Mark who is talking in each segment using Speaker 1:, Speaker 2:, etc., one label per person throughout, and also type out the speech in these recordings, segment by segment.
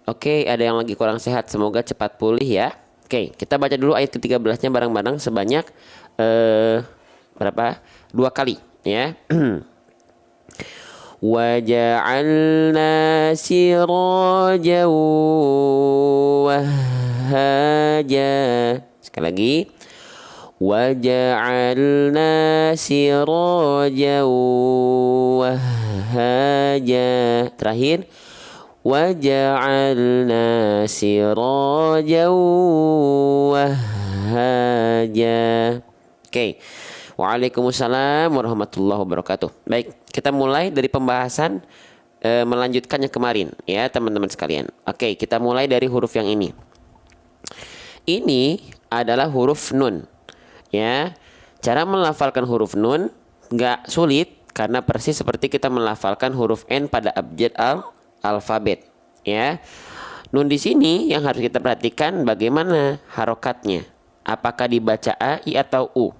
Speaker 1: Oke, ada yang lagi kurang sehat, semoga cepat pulih ya. Oke, kita baca dulu ayat ke-13-nya bareng-bareng sebanyak berapa? 2 kali ya. وجعلنا سراجا وهاجا. Sekali lagi. وجعلنا سراجا وهاجا. Terakhir. وجعلنا سراجا وهاجا. Oke. Waalaikumsalam warahmatullahi wabarakatuh. Baik, kita mulai dari pembahasan melanjutkannya kemarin ya teman-teman sekalian. Oke, kita mulai dari huruf yang ini. Ini adalah huruf nun ya. Cara melafalkan huruf nun nggak sulit karena persis seperti kita melafalkan huruf N pada abjad alfabet ya. Nun di sini yang harus kita perhatikan bagaimana harokatnya. Apakah dibaca A, I atau U?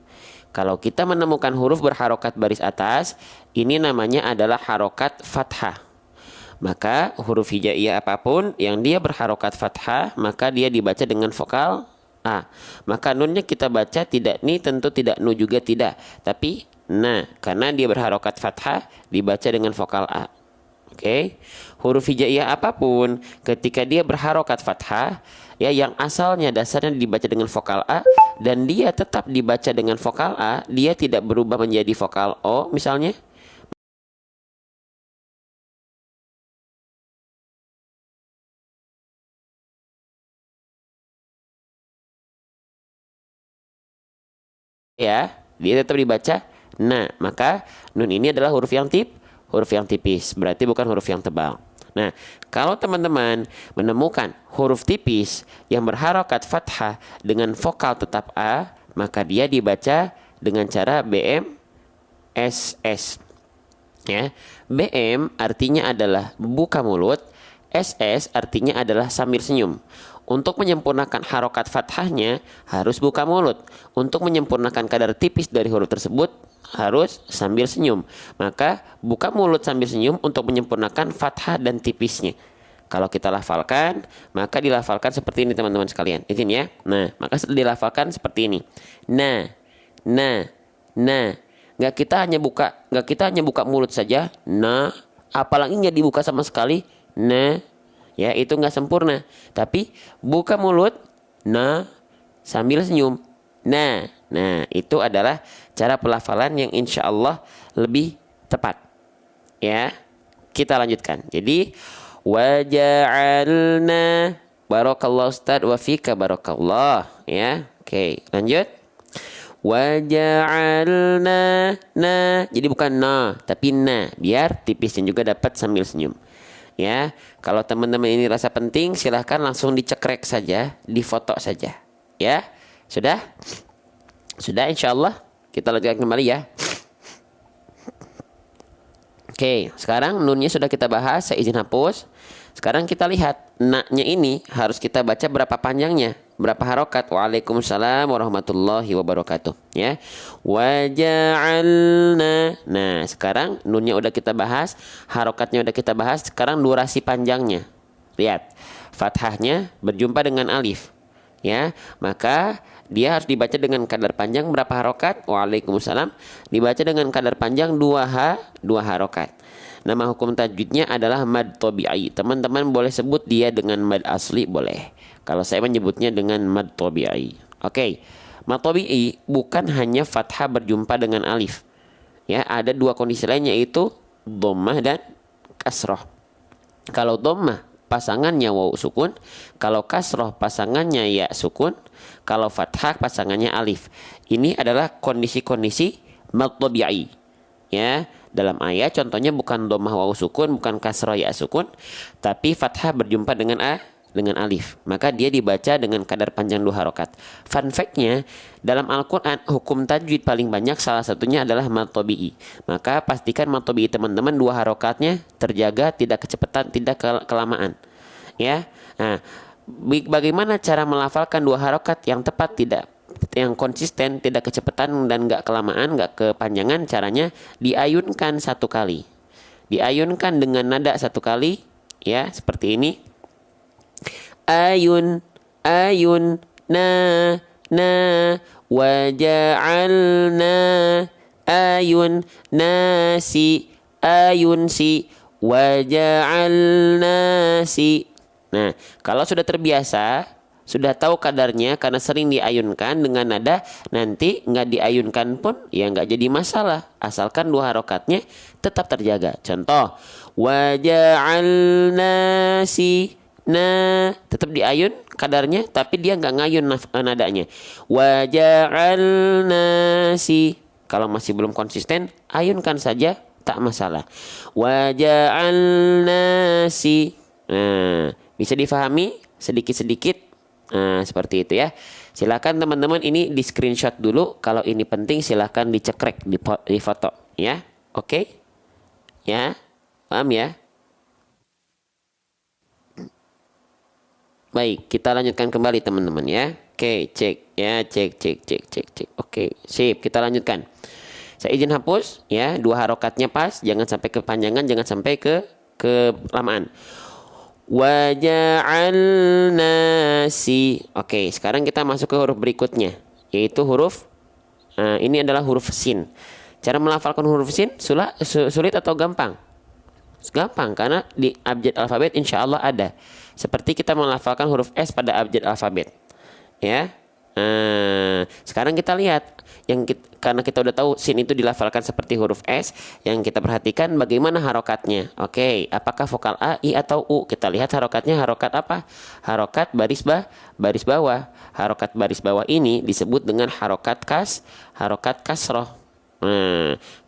Speaker 1: Kalau kita menemukan huruf berharokat baris atas, ini namanya adalah harokat fathah. Maka huruf hijaiyah apapun yang dia berharokat fathah, maka dia dibaca dengan vokal A. Maka nunnya kita baca tidak ni, tentu tidak nu juga tidak, tapi na, karena dia berharokat fathah dibaca dengan vokal A. Oke. Huruf hijaiyah apapun ketika dia berharokat fathah ya, yang asalnya dasarnya dibaca dengan vokal A dan dia tetap dibaca dengan vokal A, dia tidak berubah menjadi vokal O misalnya. Ya, dia tetap dibaca nah, maka nun ini adalah huruf yang tipis, berarti bukan huruf yang tebal. Nah, kalau teman-teman menemukan huruf tipis yang berharokat fathah dengan vokal tetap A, maka dia dibaca dengan cara BM SS. Ya, BM artinya adalah buka mulut, SS artinya adalah sambil senyum. Untuk menyempurnakan harokat fathahnya harus buka mulut. Untuk menyempurnakan kadar tipis dari huruf tersebut harus sambil senyum. Maka buka mulut sambil senyum untuk menyempurnakan fathah dan tipisnya. Kalau kita lafalkan, maka dilafalkan seperti ini teman-teman sekalian. Izin ya. Nah, maka dilafalkan seperti ini. Nah. Nggak kita hanya buka mulut saja. Nah, apalagi nggak dibuka sama sekali. Nah, ya itu nggak sempurna. Tapi buka mulut, nah sambil senyum. Nah, itu adalah cara pelafalan yang insya Allah lebih tepat. Ya, kita lanjutkan. Jadi waja'alna, barakallahu ustaz wa fika barakallah. Ya, oke, lanjut. Waja'alna, nah, jadi bukan na, tapi na, biar tipisnya juga dapat sambil senyum. Ya, kalau teman-teman ini rasa penting, silahkan langsung dicekrek saja, difoto saja. Ya, sudah insya Allah. Kita lanjutkan kembali ya. Oke, sekarang nunnya sudah kita bahas, saya izin hapus. Sekarang kita lihat na-nya ini harus kita baca berapa panjangnya, berapa harokat. Waalaikumsalam warahmatullahi wabarakatuh. Ya, waja'alna. Nah, sekarang nunnya udah kita bahas, harokatnya udah kita bahas. Sekarang durasi panjangnya. Lihat, fathahnya berjumpa dengan alif. Ya, maka dia harus dibaca dengan kadar panjang berapa harokat? Waalaikumsalam. Dibaca dengan kadar panjang 2 harokat. Nama hukum tajwidnya adalah mad tabi'i. Teman-teman boleh sebut dia dengan mad asli, boleh. Kalau saya menyebutnya dengan mad tabi'i. Oke. Mad tabi'i bukan hanya fathah berjumpa dengan alif. Ya, ada 2 kondisi lainnya, yaitu dhammah dan kasroh. Kalau dhammah pasangannya waw sukun, kalau kasroh pasangannya ya sukun, kalau fathah pasangannya alif. Ini adalah kondisi-kondisi mad tabi'i. Ya, dalam ayat contohnya bukan dhammah waw sukun, bukan kasroh ya sukun, tapi fathah berjumpa dengan alif. Maka dia dibaca dengan kadar panjang 2 harokat. Fun fact-nya, dalam Al-Quran hukum tajwid paling banyak salah satunya adalah mad tabi'i. Maka pastikan mad tabi'i teman-teman 2 harokatnya terjaga, tidak kecepatan, tidak kelamaan. Ya, nah, bagaimana cara melafalkan 2 harokat yang tepat, yang konsisten, tidak kecepatan dan nggak kelamaan, nggak kepanjangan? Caranya diayunkan 1 kali, diayunkan dengan nada 1 kali, ya, seperti ini. Ayun, ayun, na, waja'alna, ayun, nasi, ayun si, waja'alna si. Nah, kalau sudah terbiasa, sudah tahu kadarnya karena sering diayunkan dengan nada, nanti nggak diayunkan pun ya nggak jadi masalah, asalkan dua harokatnya tetap terjaga. Contoh, waja'alna si, nah tetap diayun kadarnya, tapi dia nggak ngayun nadanya. Waja'alna si, kalau masih belum konsisten, ayunkan saja, tak masalah. Waja'alna si. Nah, bisa difahami sedikit-sedikit. Nah, seperti itu ya. Silakan teman-teman ini di screenshot dulu. Kalau ini penting silakan dicekrek di foto ya. Oke? Ya. Paham ya? Baik, kita lanjutkan kembali teman-teman ya. Oke, cek ya, cek. Oke, sip, kita lanjutkan. Saya izin hapus ya, dua harokatnya pas, jangan sampai kepanjangan, jangan sampai kelamaan. Waja'alna si. Oke, sekarang kita masuk ke huruf berikutnya, yaitu huruf ini adalah huruf sin. Cara melafalkan huruf sin sulit atau gampang? Gampang, karena di abjad alfabet insya Allah ada. Seperti kita melafalkan huruf S pada abjad alfabet. Ya. Sekarang kita lihat karena kita udah tahu sin itu dilafalkan seperti huruf S, yang kita perhatikan bagaimana harokatnya. Oke, apakah vokal A, I atau U? Kita lihat harokatnya, harokat apa? Harokat baris bawah. Harokat baris bawah ini disebut dengan harokat kasroh.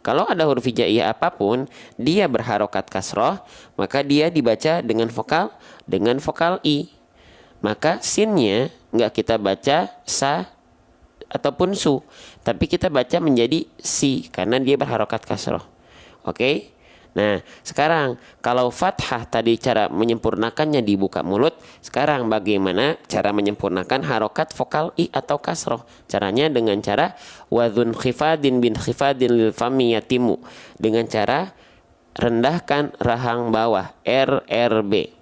Speaker 1: Kalau ada huruf hijaiyah apapun, dia berharokat kasroh, maka dia dibaca dengan vokal I. Maka sinnya nggak kita baca sa ataupun su, tapi kita baca menjadi si karena dia berharokat kasroh. Oke? Nah, sekarang kalau fathah tadi cara menyempurnakannya dibuka mulut, sekarang bagaimana cara menyempurnakan harokat vokal I atau kasroh? Caranya dengan cara wadhun khifadin bin khifadin lil fami yatimu, dengan cara rendahkan rahang bawah, RRB.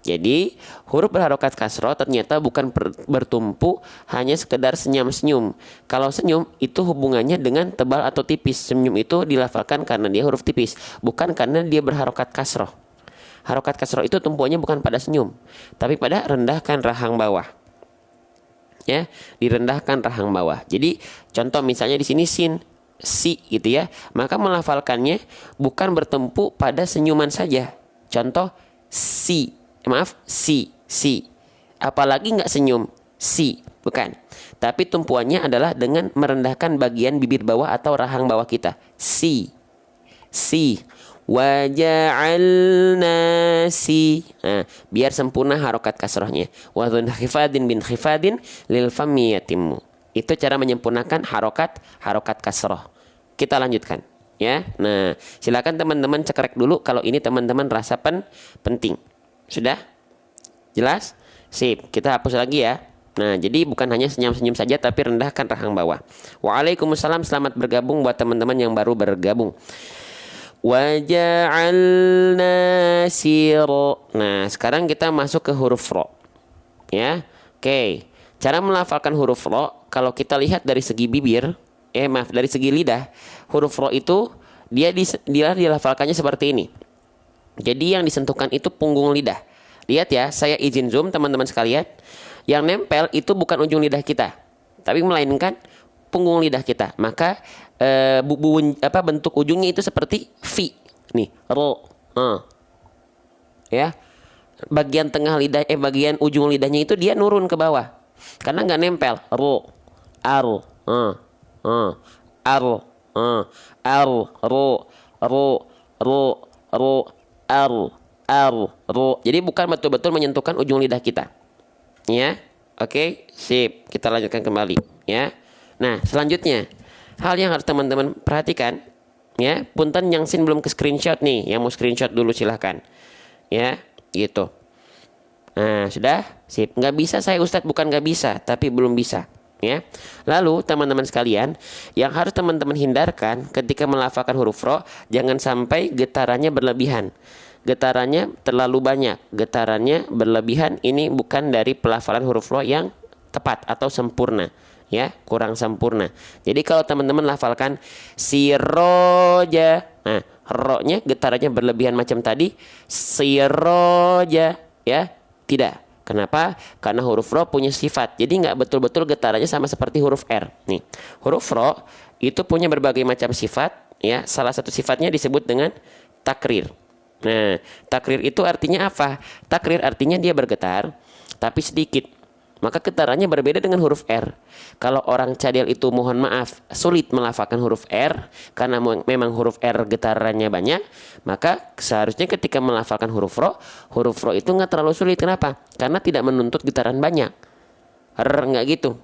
Speaker 1: Jadi huruf berharokat kasroh ternyata bukan bertumpu hanya sekedar senyum-senyum. Kalau senyum itu hubungannya dengan tebal atau tipis. Senyum itu dilafalkan karena dia huruf tipis, bukan karena dia berharokat kasroh. Harokat kasroh itu tumpuannya bukan pada senyum, tapi pada rendahkan rahang bawah. Ya, direndahkan rahang bawah. Jadi contoh misalnya di sini sin, si gitu ya, maka melafalkannya bukan bertumpu pada senyuman saja. Contoh si, apalagi nggak senyum, si, bukan. Tapi tumpuannya adalah dengan merendahkan bagian bibir bawah atau rahang bawah kita. Si. Waja'alna si. Nah, biar sempurna harokat kasrohnya. Wadhun khifadin bin khifadin lil fami yatimmu. Itu cara menyempurnakan harokat kasroh. Kita lanjutkan ya. Nah, silakan teman-teman cekrek dulu kalau ini teman-teman rasa penting. Sudah? Jelas? Sip, kita hapus lagi ya. Nah, jadi bukan hanya senyum-senyum saja, tapi rendahkan rahang bawah. Waalaikumsalam, selamat bergabung buat teman-teman yang baru bergabung. Waja'alna siro. Nah, sekarang kita masuk ke huruf ro. Ya, oke. Cara melafalkan huruf ro, kalau kita lihat dari segi bibir, dari segi lidah, huruf ro itu dia dilafalkannya seperti ini. Jadi yang disentuhkan itu punggung lidah. Lihat ya, saya izin zoom teman-teman sekalian. Yang nempel itu bukan ujung lidah kita, tapi melainkan punggung lidah kita. Maka bentuk ujungnya itu seperti V. Nih, ro. Ya. Bagian tengah lidah, bagian ujung lidahnya itu dia nurun ke bawah. Karena nggak nempel. Ro. Aro. Aro. Aro. Ro. Ro. Jadi bukan betul-betul menyentuhkan ujung lidah kita. Ya. Oke, sip. Kita lanjutkan kembali, ya. Nah, selanjutnya hal yang harus teman-teman perhatikan, ya. Punten yang sin belum ke screenshot nih, yang mau screenshot dulu silahkan. Ya, gitu. Nah, sudah? Sip. Nggak bisa saya Ustadz, bukan nggak bisa, tapi belum bisa. Ya. Lalu teman-teman sekalian, yang harus teman-teman hindarkan ketika melafalkan huruf ro, jangan sampai getarannya berlebihan. getarannya terlalu banyak, getarannya berlebihan. Ini bukan dari pelafalan huruf ro yang tepat atau sempurna, ya, kurang sempurna. Jadi kalau teman-teman lafalkan siroja, nah ro-nya getarannya berlebihan macam tadi, siroja, ya, tidak. Kenapa? Karena huruf ro punya sifat. Jadi nggak betul-betul getarannya sama seperti huruf R. Nih, huruf ro itu punya berbagai macam sifat, ya. Salah satu sifatnya disebut dengan takrir. Nah, takrir itu artinya apa? Takrir artinya dia bergetar, tapi sedikit. Maka getarannya berbeda dengan huruf R. Kalau orang cadel itu mohon maaf sulit melafalkan huruf R karena memang huruf R getarannya banyak, maka seharusnya ketika melafalkan huruf ro itu nggak terlalu sulit. Kenapa? Karena tidak menuntut getaran banyak. Nggak gitu.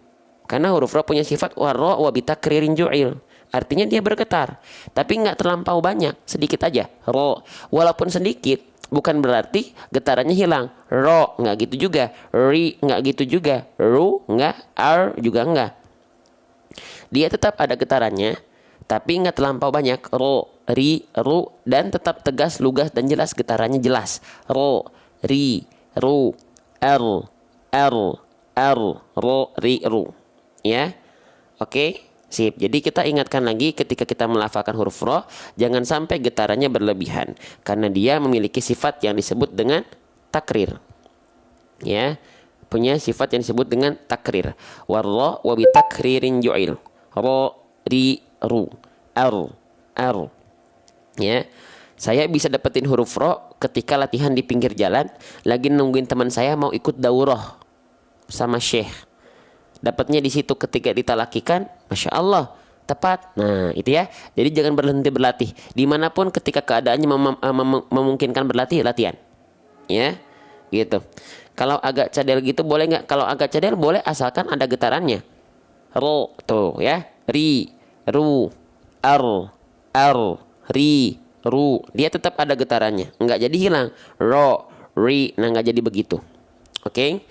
Speaker 1: Karena huruf ro punya sifat warro wabita kririn ju'il. Artinya dia bergetar, tapi nggak terlampau banyak, sedikit aja. Ro, walaupun sedikit, bukan berarti getarannya hilang. Ro nggak gitu juga, ri nggak gitu juga, ru nggak, r juga nggak. Dia tetap ada getarannya, tapi nggak terlampau banyak. Ro, ri, ru, dan tetap tegas, lugas dan jelas, getarannya jelas. Ro, ri, ru, r, r, r, ro, ri, ru. Ya, oke. Sip. Jadi kita ingatkan lagi ketika kita melafalkan huruf ro, jangan sampai getarannya berlebihan karena dia memiliki sifat yang disebut dengan takrir. Ya, punya sifat yang disebut dengan takrir. Warro wa bi takririn ju'il. Ro, ri, ru, r. Ya. Saya bisa dapetin huruf ro ketika latihan di pinggir jalan, lagi nungguin teman saya mau ikut daurah sama syekh. Dapatnya di situ ketika ditalakikan, masya Allah, tepat. Nah, itu ya. Jadi jangan berhenti berlatih. Dimanapun ketika keadaannya memungkinkan berlatih, latihan. Ya, gitu. Kalau agak cadel gitu boleh nggak? Kalau agak cadel boleh asalkan ada getarannya. Ro, tuh ya. Ri, ru, r, ri, ru. Dia tetap ada getarannya. Nggak jadi hilang. Ro, ri, nah nggak jadi begitu. Oke.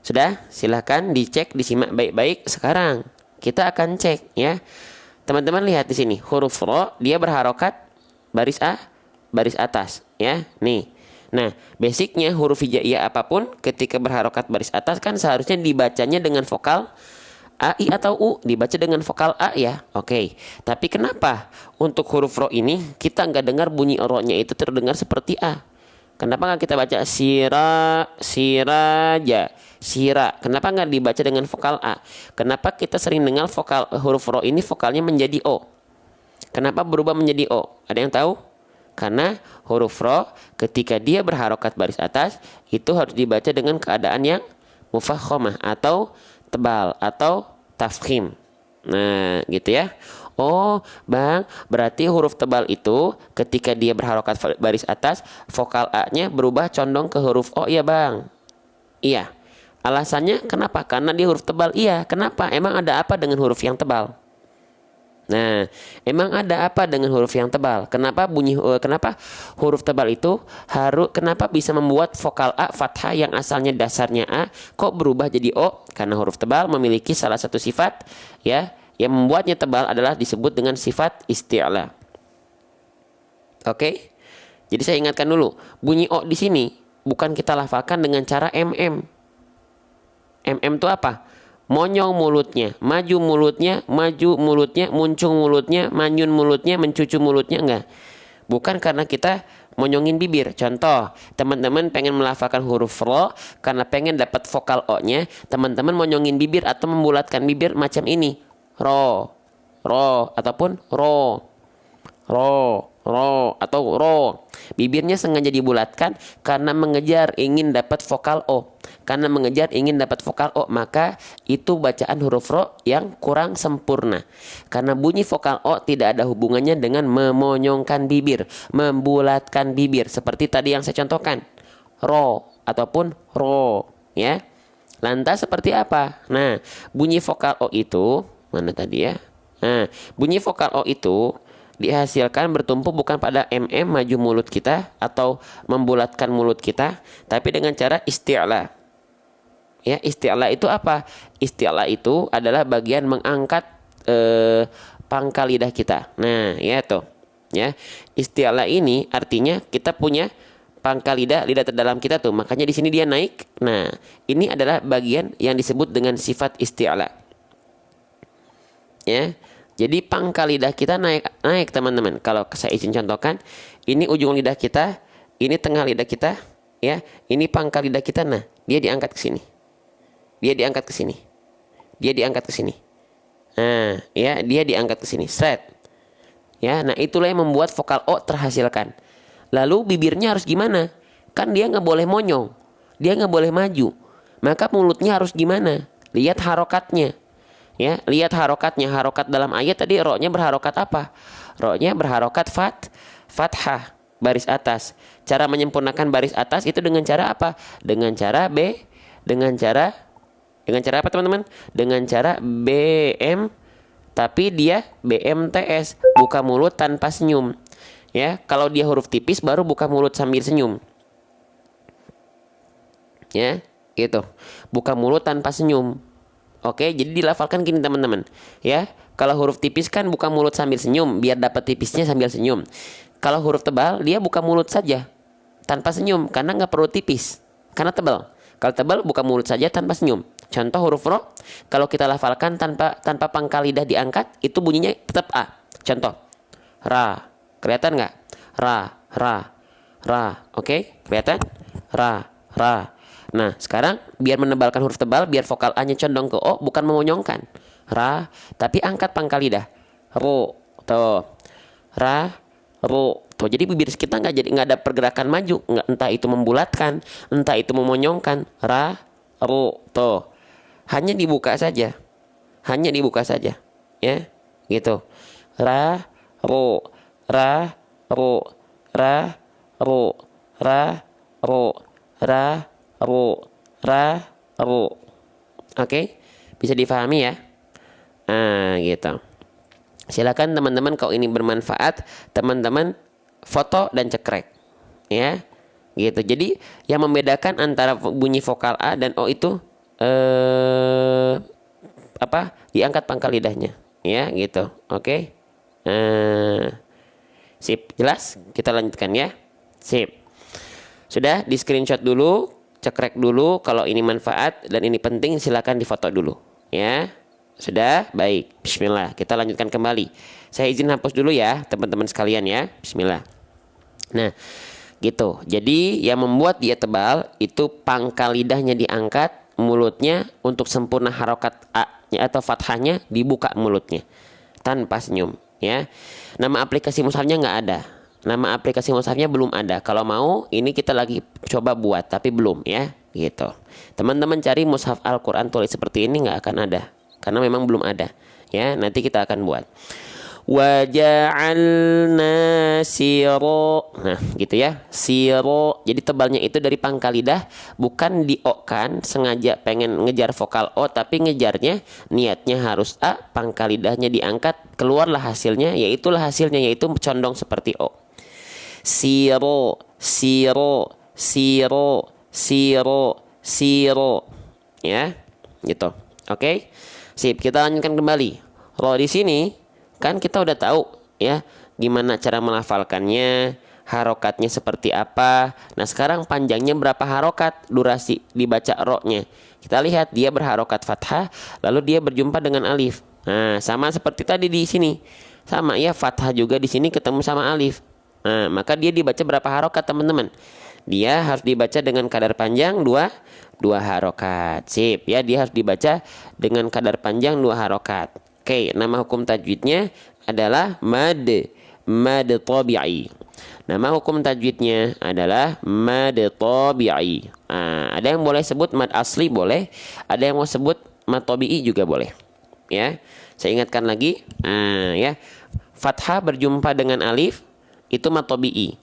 Speaker 1: Sudah, silahkan dicek, disimak baik-baik. Sekarang kita akan cek, ya. Teman-teman lihat di sini, huruf ro dia berharokat baris A, baris atas, ya. Nih. Nah, basicnya huruf hijaiyah apapun ketika berharokat baris atas kan seharusnya dibacanya dengan vokal A, I atau U, dibaca dengan vokal A ya. Oke. Tapi kenapa untuk huruf ro ini kita nggak dengar bunyi ro-nya itu terdengar seperti A? Kenapa nggak kita baca siraja, sira? Kenapa nggak dibaca dengan vokal A? Kenapa kita sering dengar vokal huruf ro ini vokalnya menjadi O? Kenapa berubah menjadi O? Ada yang tahu? Karena huruf ro ketika dia berharokat baris atas itu harus dibaca dengan keadaan yang mufakhamah atau tebal atau tafkhim. Nah, gitu ya. Oh, Bang, berarti huruf tebal itu ketika dia berharokat baris atas, vokal A-nya berubah condong ke huruf O, ya Bang? Iya. Alasannya kenapa? Karena dia huruf tebal. Iya, kenapa? Emang ada apa dengan huruf yang tebal? Nah, emang ada apa dengan huruf yang tebal? Kenapa huruf tebal itu kenapa bisa membuat vokal A fathah yang asalnya dasarnya A kok berubah jadi O? Karena huruf tebal memiliki salah satu sifat, ya, yang membuatnya tebal adalah disebut dengan sifat isti'la. Oke? Jadi saya ingatkan dulu, bunyi O di sini bukan kita lafalkan dengan cara MM. MM itu apa? Monyong mulutnya, maju mulutnya, muncung mulutnya, manyun mulutnya, mencucu mulutnya, enggak. Bukan karena kita monyongin bibir. Contoh, teman-teman pengen melafalkan huruf ro karena pengen dapat vokal O-nya, teman-teman monyongin bibir atau membulatkan bibir macam ini. Ro ataupun ro atau ro. Bibirnya sengaja dibulatkan karena mengejar ingin dapat vokal O. Karena mengejar ingin dapat vokal O, maka itu bacaan huruf ro yang kurang sempurna. Karena bunyi vokal O tidak ada hubungannya dengan memonyongkan bibir, membulatkan bibir seperti tadi yang saya contohkan. Ro ataupun ro, ya. Lantas seperti apa? Nah, bunyi vokal O itu mana tadi ya? Nah, bunyi vokal O itu dihasilkan bertumpu bukan pada MM maju mulut kita atau membulatkan mulut kita, tapi dengan cara isti'la. Ya, isti'la itu apa? Isti'la itu adalah bagian mengangkat pangkal lidah kita. Nah, ya tuh. Ya, isti'la ini artinya kita punya pangkal lidah terdalam kita tuh, makanya di sini dia naik. Nah, ini adalah bagian yang disebut dengan sifat isti'la. Ya, jadi pangkal lidah kita naik teman-teman. Kalau saya izin contohkan, ini ujung lidah kita, ini tengah lidah kita, ya, ini pangkal lidah kita. Nah, dia diangkat ke sini, dia diangkat ke sini, dia diangkat ke sini. Nah, ya, dia diangkat ke sini, set. Ya, nah itulah yang membuat vokal O terhasilkan. Lalu bibirnya harus gimana? Kan dia nggak boleh monyong, dia nggak boleh maju. Maka mulutnya harus gimana? Lihat harokatnya. Ya, lihat harokatnya. Harokat dalam ayat tadi ro-nya berharokat apa? Ro-nya berharokat fathah, baris atas. Cara menyempurnakan baris atas itu dengan cara apa? Dengan cara apa teman-teman? Dengan cara BM, tapi dia BMTS, buka mulut tanpa senyum. Ya, kalau dia huruf tipis baru buka mulut sambil senyum. Ya, gitu. Buka mulut tanpa senyum. Oke, jadi dilafalkan gini teman-teman. Ya, kalau huruf tipis kan buka mulut sambil senyum, biar dapat tipisnya sambil senyum. Kalau huruf tebal dia buka mulut saja tanpa senyum, karena nggak perlu tipis, karena tebal. Kalau tebal buka mulut saja tanpa senyum. Contoh huruf ro, kalau kita lafalkan tanpa pangkal lidah diangkat, itu bunyinya tetap A. Contoh, ra, kelihatan nggak? Ra, oke, kelihatan? Ra. Nah, sekarang biar menebalkan huruf tebal, biar vokal A-nya condong ke O, bukan memonyongkan. Ra, tapi angkat pangkal lidah. Ro, tuh. Ra, ro, tuh. Jadi bibir kita nggak ada pergerakan maju, entah itu membulatkan, entah itu memonyongkan. Ra, ro, tuh. Hanya dibuka saja, ya, gitu. Ra, ro, ra, ro, ra, ro, ra, ro, ra, ro, ra, ro. Oke, bisa difahami ya? Nah, gitu. Silakan teman-teman, kalau ini bermanfaat, teman-teman foto dan cekrek, ya, gitu. Jadi yang membedakan antara bunyi vokal A dan O itu diangkat pangkal lidahnya, ya, gitu. Oke. Sip, jelas? Kita lanjutkan ya. Sip. Sudah di screenshot dulu, cekrek dulu. Kalau ini manfaat dan ini penting, silakan difoto dulu, ya. Sudah? Baik. Bismillah. Kita lanjutkan kembali. Saya izin hapus dulu ya, teman-teman sekalian ya. Bismillah. Nah, gitu. Jadi yang membuat dia tebal itu pangkal lidahnya diangkat, mulutnya untuk sempurna harokat A-nya atau fathahnya dibuka mulutnya tanpa senyum, ya. Nama aplikasi mushafnya nggak ada. Nama aplikasi mushafnya belum ada. Kalau mau, ini kita lagi coba buat, tapi belum, ya, gitu. Teman-teman cari mushaf Al-Quran tulis seperti ini nggak akan ada, karena memang belum ada, ya. Nanti kita akan buat. Waja'alna siro. Nah, gitu ya. Siro. Jadi tebalnya itu dari pangkal lidah, bukan di O kan, sengaja pengen ngejar vokal O, tapi ngejarnya niatnya harus A, pangkal lidahnya diangkat, keluarlah hasilnya, yaitulah hasilnya, yaitu condong seperti O. Siro, siro, siro, siro, siro. Ya, gitu. Oke. Sip, kita lanjutkan kembali. Ro di sini kan kita udah tahu ya gimana cara melafalkannya, harokatnya seperti apa. Nah, sekarang panjangnya berapa harokat, durasi dibaca ro-nya. Kita lihat dia berharokat fathah, lalu dia berjumpa dengan alif. Nah, sama seperti tadi di sini. Sama ya, fathah juga di sini ketemu sama alif. Nah, maka dia dibaca berapa harokat teman-teman? Dia harus dibaca dengan kadar panjang dua harokat. Sip ya, dia harus dibaca dengan kadar panjang 2 harokat. Oke, nama hukum tajwidnya adalah mad tabi'i. Nama hukum tajwidnya adalah mad tabi'i. Nah, ada yang boleh sebut mad asli boleh, ada yang mau sebut mad tabi'i juga boleh. Ya, saya ingatkan lagi. Ya, fathah berjumpa dengan alif itu mad tabi'i.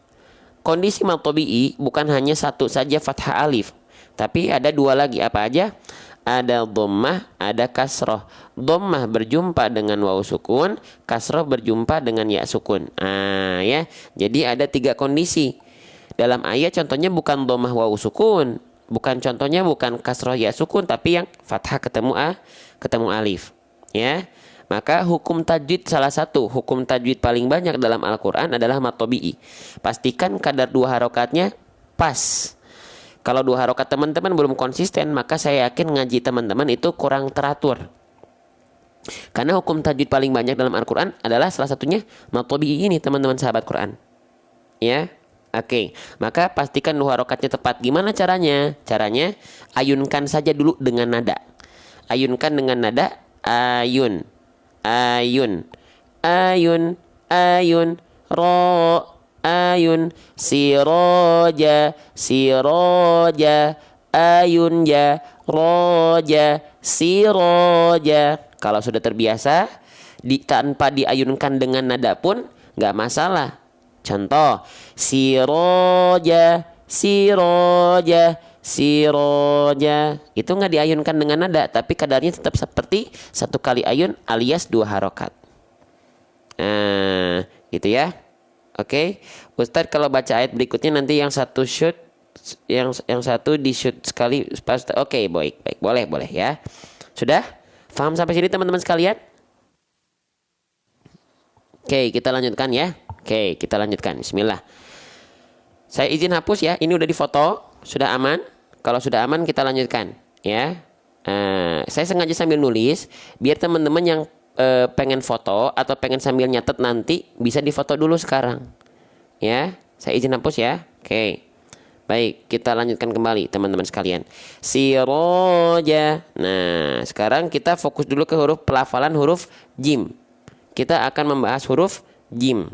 Speaker 1: Kondisi mad tabi'i bukan hanya satu saja fathah alif, tapi ada 2 lagi. Apa aja? Ada dhammah, ada kasroh. Dhammah berjumpa dengan waw sukun, kasroh berjumpa dengan ya sukun. Ya. Jadi ada 3 kondisi. Dalam ayat contohnya bukan dhammah waw sukun, bukan kasroh ya sukun, tapi yang fathah ketemu alif. Ya. Maka hukum tajwid, salah satu hukum tajwid paling banyak dalam Al-Quran adalah mad tabi'i. Pastikan kadar 2 harokatnya pas. Kalau 2 harokat teman-teman belum konsisten, maka saya yakin ngaji teman-teman itu kurang teratur. Karena hukum tajwid paling banyak dalam Al-Quran adalah salah satunya mad tabi'i ini, teman-teman sahabat Quran. Ya, oke. Maka pastikan 2 harokatnya tepat. Gimana caranya? Caranya ayunkan saja dulu dengan nada. Ayunkan dengan nada ayun. Ayun, ayun, ayun, ro, ayun, siroja, siroja, ayun ya, roja, siroja. Kalau sudah terbiasa, tanpa diayunkan dengan nada pun nggak masalah. Contoh, siroja, siroja, siroja, itu nggak diayunkan dengan nada, tapi kadarnya tetap seperti 1 kali ayun alias 2 harokat. Nah, gitu ya. Oke, Ustadz kalau baca ayat berikutnya nanti yang satu shoot, yang satu di shoot sekali pas. Oke, baik, boleh ya. Sudah paham sampai sini teman-teman sekalian? Oke, kita lanjutkan ya. Oke, kita lanjutkan. Bismillah. Saya izin hapus ya. Ini udah difoto. Sudah aman? Kalau sudah aman kita lanjutkan ya. Saya sengaja sambil nulis biar teman-teman yang pengen foto atau pengen sambil nyatet nanti bisa difoto dulu sekarang. Ya, saya izin hapus ya. Oke. Baik, kita lanjutkan kembali teman-teman sekalian. Siroja. Nah, sekarang kita fokus dulu ke huruf pelafalan huruf jim. Kita akan membahas huruf jim.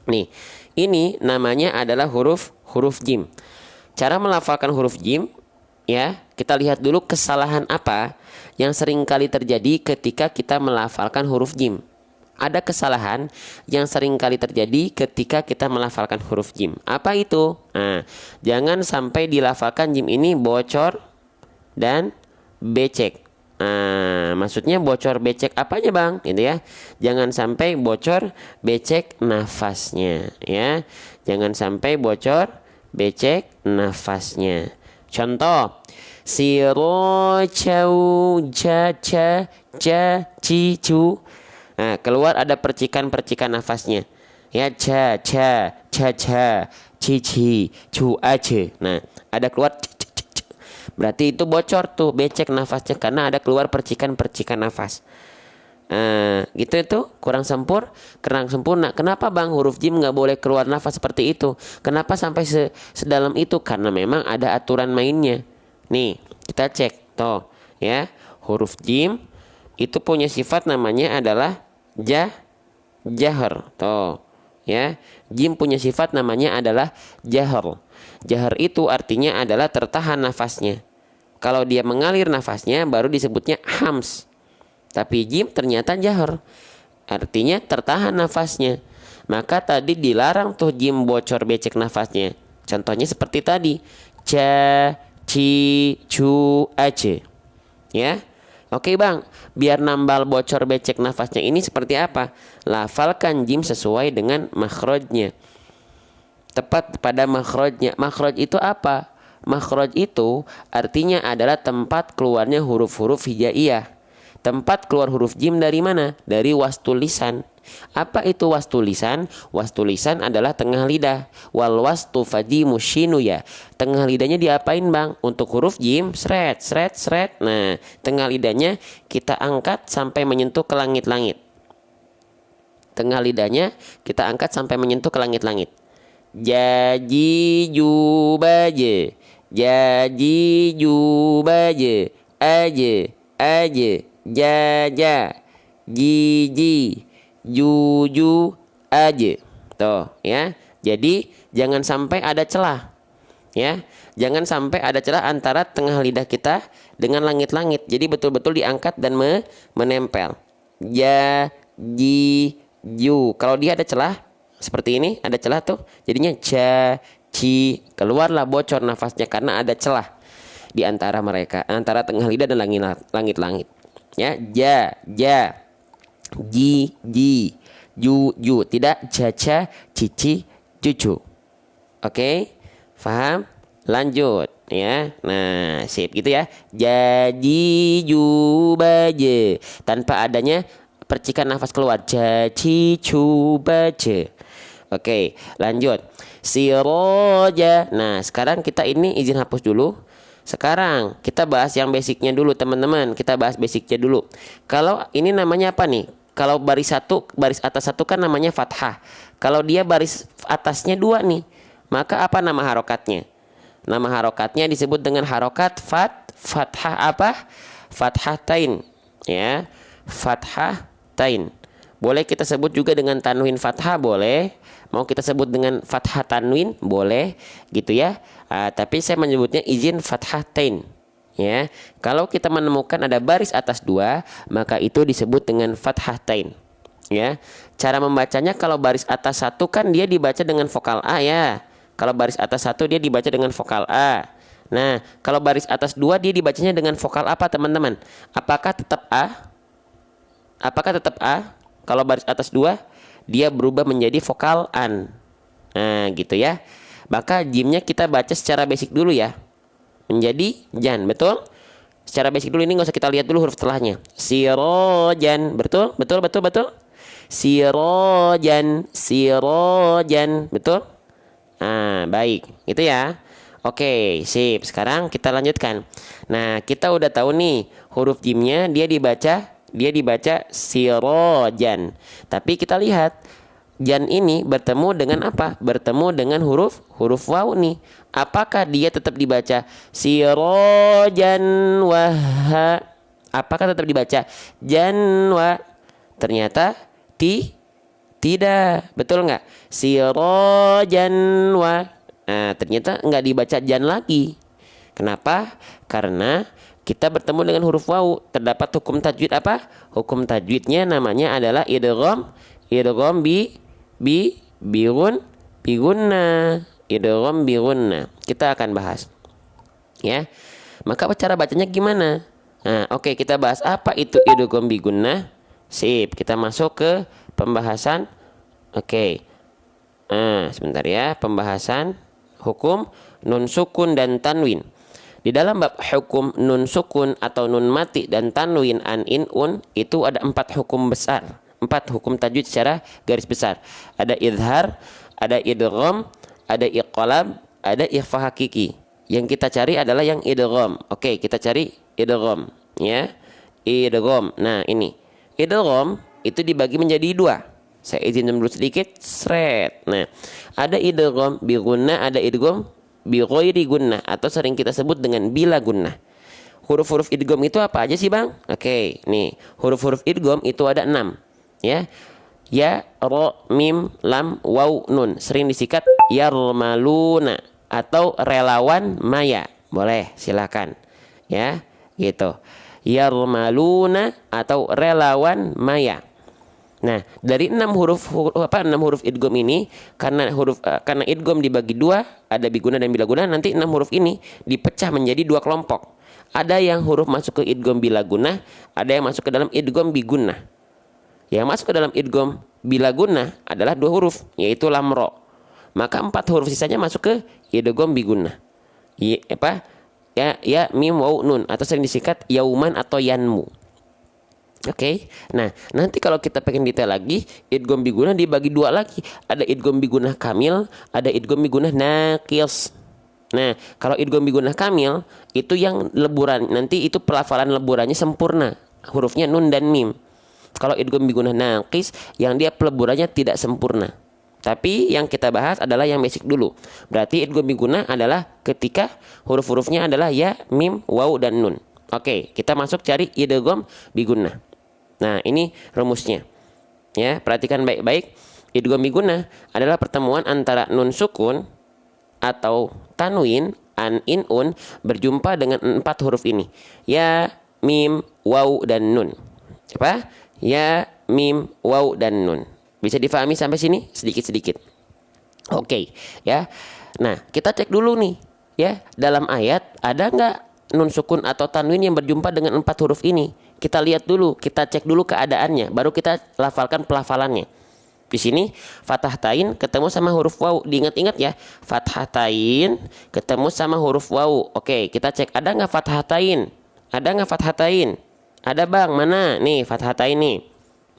Speaker 1: Nih, ini namanya adalah huruf jim. Cara melafalkan huruf jim, ya, kita lihat dulu kesalahan apa yang sering kali terjadi ketika kita melafalkan huruf jim. Ada kesalahan yang sering kali terjadi ketika kita melafalkan huruf jim. Apa itu? Nah, jangan sampai dilafalkan jim ini bocor dan becek. Nah, maksudnya bocor becek apanya bang? Gitu ya. Jangan sampai bocor becek nafasnya, ya. Jangan sampai bocor becek nafasnya. Contoh, sirocau ca ca ca cicu. Nah, keluar ada percikan-percikan nafasnya. Ya, ca ca ca ca cici cu ace. Nah, ada keluar berarti itu bocor tuh, becek nafasnya karena ada keluar percikan-percikan nafas. Gitu itu kurang sempurna. Kenapa bang huruf jim nggak boleh keluar nafas seperti itu? Kenapa sampai sedalam itu? Karena memang ada aturan mainnya. Nih kita cek toh ya, huruf jim itu punya sifat namanya adalah jahar toh ya. Jim punya sifat namanya adalah jahar. Jahar itu artinya adalah tertahan nafasnya. Kalau dia mengalir nafasnya baru disebutnya hams. Tapi jim ternyata jahar, artinya tertahan nafasnya. Maka tadi dilarang tuh jim bocor becek nafasnya. Contohnya seperti tadi, ca, ci, cu, ace. Ya, oke bang. Biar nambal bocor becek nafasnya ini seperti apa? Lafalkan jim sesuai dengan makhrajnya. Tepat pada makhrajnya. Makhraj itu apa? Makhraj itu artinya adalah tempat keluarnya huruf-huruf hijaiyah. Tempat keluar huruf jim dari mana? Dari wastul lisan. Apa itu wastul lisan? Wastul lisan adalah tengah lidah. Wal wastu fadimu shinu ya. Tengah lidahnya diapain bang? Untuk huruf jim, sret, sret, sret. Nah, tengah lidahnya kita angkat sampai menyentuh ke langit-langit. Tengah lidahnya kita angkat sampai menyentuh ke langit-langit. Jaji jubaje, jaji jubaje, aje, aje. Jaja, jiji, juju, aje. Tuh ya. Jadi jangan sampai ada celah. Ya, jangan sampai ada celah antara tengah lidah kita dengan langit-langit. Jadi betul-betul diangkat dan menempel. Ja, ji, ju. Kalau dia ada celah seperti ini, ada celah tuh, jadinya ja, ci. Keluarlah bocor nafasnya karena ada celah di antara mereka, antara tengah lidah dan langit-langit. Ya, ja, ji, ju, tidak caca, cici, cucu. Oke, paham? Lanjut ya. Nah, sip gitu ya. Jadi jubaje tanpa adanya Percikan nafas keluar. Ja, ci, cu, ba, je. Oke, lanjut. Siroja. Nah, sekarang kita ini izin hapus dulu. Sekarang kita bahas yang basicnya dulu, teman-teman. Kita bahas basicnya dulu. Kalau ini namanya apa nih? Kalau baris atas satu kan namanya fathah. Kalau dia baris atasnya dua nih, maka apa nama harokatnya? Nama harokatnya disebut dengan harokat fathah apa? Fathatain, ya. Fathatain. Boleh kita sebut juga dengan tanwin fathah, boleh. Mau kita sebut dengan fathah tanwin, boleh, gitu ya. Tapi saya menyebutnya izin fathatain, ya. Kalau kita menemukan ada baris atas dua, maka itu disebut dengan fathatain, ya. Cara membacanya, kalau baris atas satu kan dia dibaca dengan vokal A, ya. Kalau baris atas satu dia dibaca dengan vokal A. Nah, kalau baris atas dua dia dibacanya dengan vokal apa, teman-teman? Apakah tetap A? Apakah tetap A? Kalau baris atas dua, dia berubah menjadi vokal an. Nah, gitu ya. Maka jimnya kita baca secara basic dulu ya. Menjadi jan, betul? Secara basic dulu, ini nggak usah kita lihat dulu huruf setelahnya. Sirojan, betul? Betul, betul, betul. Sirojan, sirojan, betul? Nah, baik. Gitu ya. Oke, sip. Sekarang kita lanjutkan. Nah, kita udah tahu nih huruf jimnya dia dibaca sirojan. Tapi kita lihat jan ini bertemu dengan apa? Bertemu dengan huruf waw nih. Apakah dia tetap dibaca sirojan wah? Apakah tetap dibaca janwa? Ternyata tidak. Betul nggak? Sirojan wa. Nah, ternyata nggak dibaca jan lagi. Kenapa? Karena kita bertemu dengan huruf waw. Terdapat hukum tajwid apa? Hukum tajwidnya namanya adalah idgham bigunna. Idgham bigunna. Kita akan bahas, ya. Maka cara bacanya gimana? Nah, oke, kita bahas apa itu idgham bigunna. Sip, kita masuk ke pembahasan. Oke. Sebentar ya, pembahasan hukum nun sukun dan tanwin. Di dalam bab hukum nun sukun atau nun mati dan tanwin an in un itu ada 4 hukum besar, 4 hukum tajwid secara garis besar. Ada idhar, ada idgham, ada iqlab, ada ikhfa hakiki. Yang kita cari adalah yang idgham. Oke, kita cari idgham, ya. Idgham. Nah, ini idgham itu dibagi menjadi 2. Saya izin dulu sedikit. Sret. Nah, ada idgham bi gunnah, ada idgham bi ghairi gunnah atau sering kita sebut dengan bila gunnah. Huruf-huruf idgham itu apa aja sih, Bang? Oke, nih, huruf-huruf idgham itu ada 6, ya. Ya, ro, mim, lam, waw, nun. Sering disikat yarmaluna atau relawan maya. Boleh, silakan. Ya, gitu. Yarmaluna atau relawan maya. Nah, dari 6 huruf idgham ini, karena idgham dibagi 2, ada biguna dan bilaguna, nanti 6 huruf ini dipecah menjadi 2 kelompok. Ada yang huruf masuk ke idgham bilaguna, ada yang masuk ke dalam idgham biguna. Yang masuk ke dalam idgham bilaguna adalah 2 huruf, yaitu lam ro. Maka 4 huruf sisanya masuk ke idgham biguna. Ya, mim, waw, nun, atau sering disingkat yauman atau yanmu. Oke. Nah, nanti kalau kita pengen detail lagi, idgham biguna dibagi 2 lagi. Ada idgham biguna kamil, ada idgham biguna naqis. Nah, kalau idgham biguna kamil itu yang leburan, nanti itu pelafalan leburannya sempurna, hurufnya nun dan mim. Kalau idgham biguna naqis, yang dia peleburannya tidak sempurna. Tapi yang kita bahas adalah yang basic dulu. Berarti idgham biguna adalah ketika huruf-hurufnya adalah ya, mim, waw, dan nun. Oke, kita masuk cari idgham biguna. Nah, ini rumusnya. Ya, perhatikan baik-baik. Idgham biguna adalah pertemuan antara nun sukun atau tanwin an in un berjumpa dengan 4 huruf ini. Ya, mim, waw, dan nun. Apa? Ya, mim, waw, dan nun. Bisa difahami sampai sini? Sedikit-sedikit. Oke, ya. Nah, kita cek dulu nih, ya. Dalam ayat ada nggak nun sukun atau tanwin yang berjumpa dengan 4 huruf ini? Kita lihat dulu, kita cek dulu keadaannya, baru kita lafalkan pelafalannya. Di sini fathatain ketemu sama huruf waw. Diingat-ingat ya, fathatain ketemu sama huruf waw. Oke, kita cek ada nggak fathatain? Ada nggak fathatain? Ada, Bang. Mana? Nih, fathatain nih.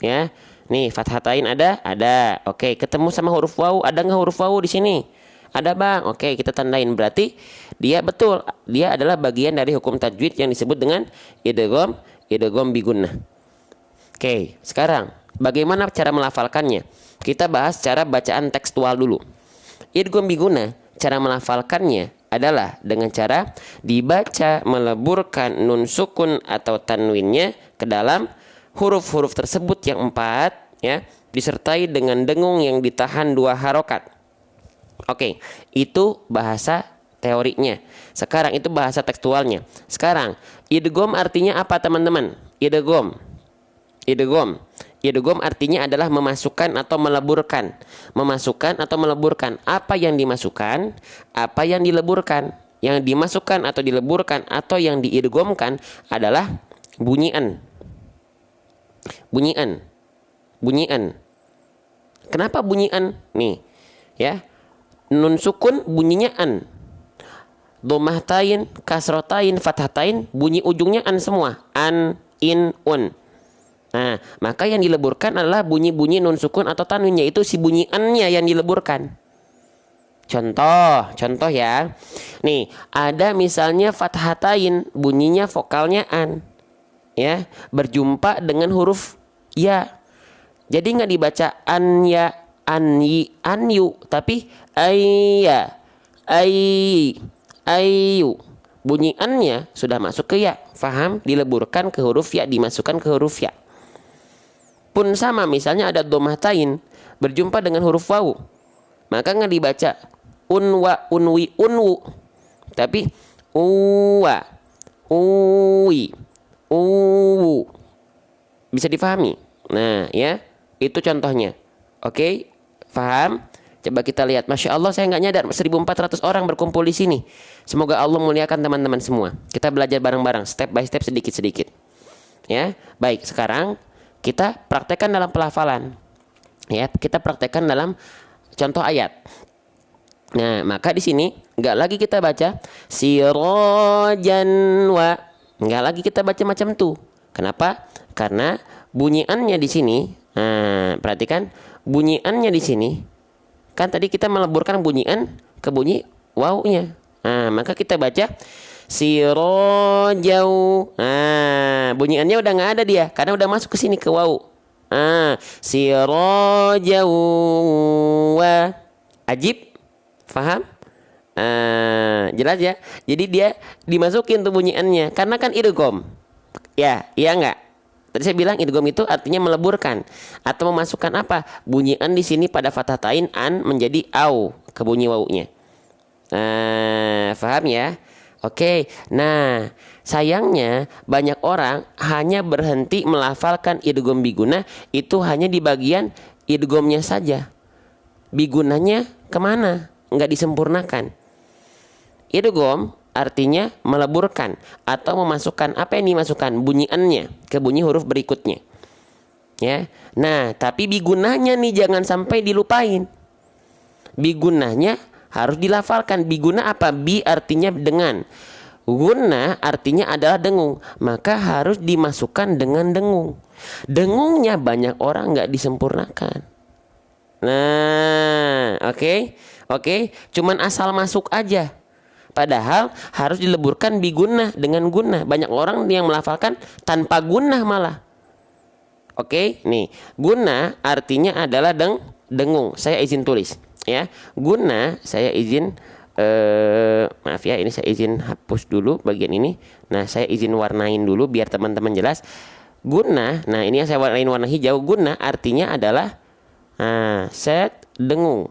Speaker 1: Ya. Nih, fathatain ada? Ada. Oke, ketemu sama huruf wawu, ada nggak huruf wawu di sini? Ada, Bang. Oke, kita tandain. Berarti dia betul. Dia adalah bagian dari hukum tajwid yang disebut dengan idgham bi gunnah. Oke, sekarang bagaimana cara melafalkannya? Kita bahas cara bacaan tekstual dulu. Idgham bi gunnah, cara melafalkannya adalah dengan cara dibaca meleburkan nun sukun atau tanwinnya ke dalam huruf-huruf tersebut yang 4, ya, disertai dengan dengung yang ditahan 2 harokat. Oke, itu bahasa teorinya. Sekarang itu bahasa tekstualnya. Sekarang, idgham artinya apa, teman-teman? Idgham artinya adalah memasukkan atau meleburkan. Memasukkan atau meleburkan. Apa yang dimasukkan, apa yang dileburkan. Yang dimasukkan atau dileburkan atau yang diidghamkan adalah bunyian. Kenapa bunyian? Nih, ya. Nun sukun bunyinya an. Dhammahtain, kasrotain, fathatain bunyi ujungnya an semua. An, in, un. Nah, maka yang dileburkan adalah bunyi-bunyi nun sukun atau tanwin, yaitu si bunyiannya yang dileburkan. Contoh ya. Nih, ada misalnya fathatain, bunyinya vokalnya an. Ya, berjumpa dengan huruf ya. Jadi nggak dibaca an ya, an yi, an yu, tapi ayya, ayu. Bunyi annya sudah masuk ke ya. Faham? Dileburkan ke huruf ya, dimasukkan ke huruf ya. Pun sama, misalnya ada dhammahtain berjumpa dengan huruf wawu, maka nggak dibaca unwa, unwi, unwu, tapi uwa, uwi, uwu. Bisa difahami? Nah, ya, itu contohnya. Oke, paham? Coba kita lihat. Masya Allah, saya nggak nyadar 1.400 orang berkumpul di sini. Semoga Allah muliakan teman-teman semua. Kita belajar bareng-bareng, step by step, sedikit-sedikit. Ya, baik. Sekarang kita praktekkan dalam pelafalan. Ya, kita praktekkan dalam contoh ayat. Nah, maka di sini nggak lagi kita baca sirojan wa, nggak lagi kita baca macam tuh. Kenapa? Karena bunyiannya di sini. Nah, perhatikan bunyiannya di sini. Kan tadi kita meleburkan bunyian ke bunyi wawunya. Nah, maka kita baca sirojau. Nah, bunyiannya udah nggak ada dia, karena udah masuk ke sini ke wawu. Ah, sirojau wa. Ajib, faham? Jelas ya. Jadi dia dimasukin tuh bunyiannya, karena kan idgham. Ya, iya nggak? Tadi saya bilang idgham itu artinya meleburkan atau memasukkan apa? Bunyian di sini pada fathatain an menjadi au ke bunyi wawunya. Faham ya? Oke. Nah, sayangnya banyak orang hanya berhenti melafalkan idgham bigunnah itu hanya di bagian idghamnya saja. Bigunnahnya kemana? Nggak disempurnakan. Idgham artinya meleburkan atau memasukkan apa yang dimasukkan bunyiannya ke bunyi huruf berikutnya. Ya. Nah, tapi bigunnahnya nih jangan sampai dilupain. Bigunnahnya harus dilafalkan. Bigunnah apa? Bi artinya dengan. Gunnah artinya adalah dengung. Maka harus dimasukkan dengan dengung. Dengungnya banyak orang nggak disempurnakan. Nah, oke. Cuman asal masuk aja. Padahal harus dileburkan bigunnah dengan gunnah. Banyak orang yang melafalkan tanpa gunnah malah. Oke, nih. Gunnah artinya adalah dengung. Saya izin tulis ya. Gunnah saya izin maaf ya, ini saya izin hapus dulu bagian ini. Nah, saya izin warnain dulu biar teman-teman jelas. Gunnah, nah ini yang saya warnain warna hijau. Gunnah artinya adalah set dengung.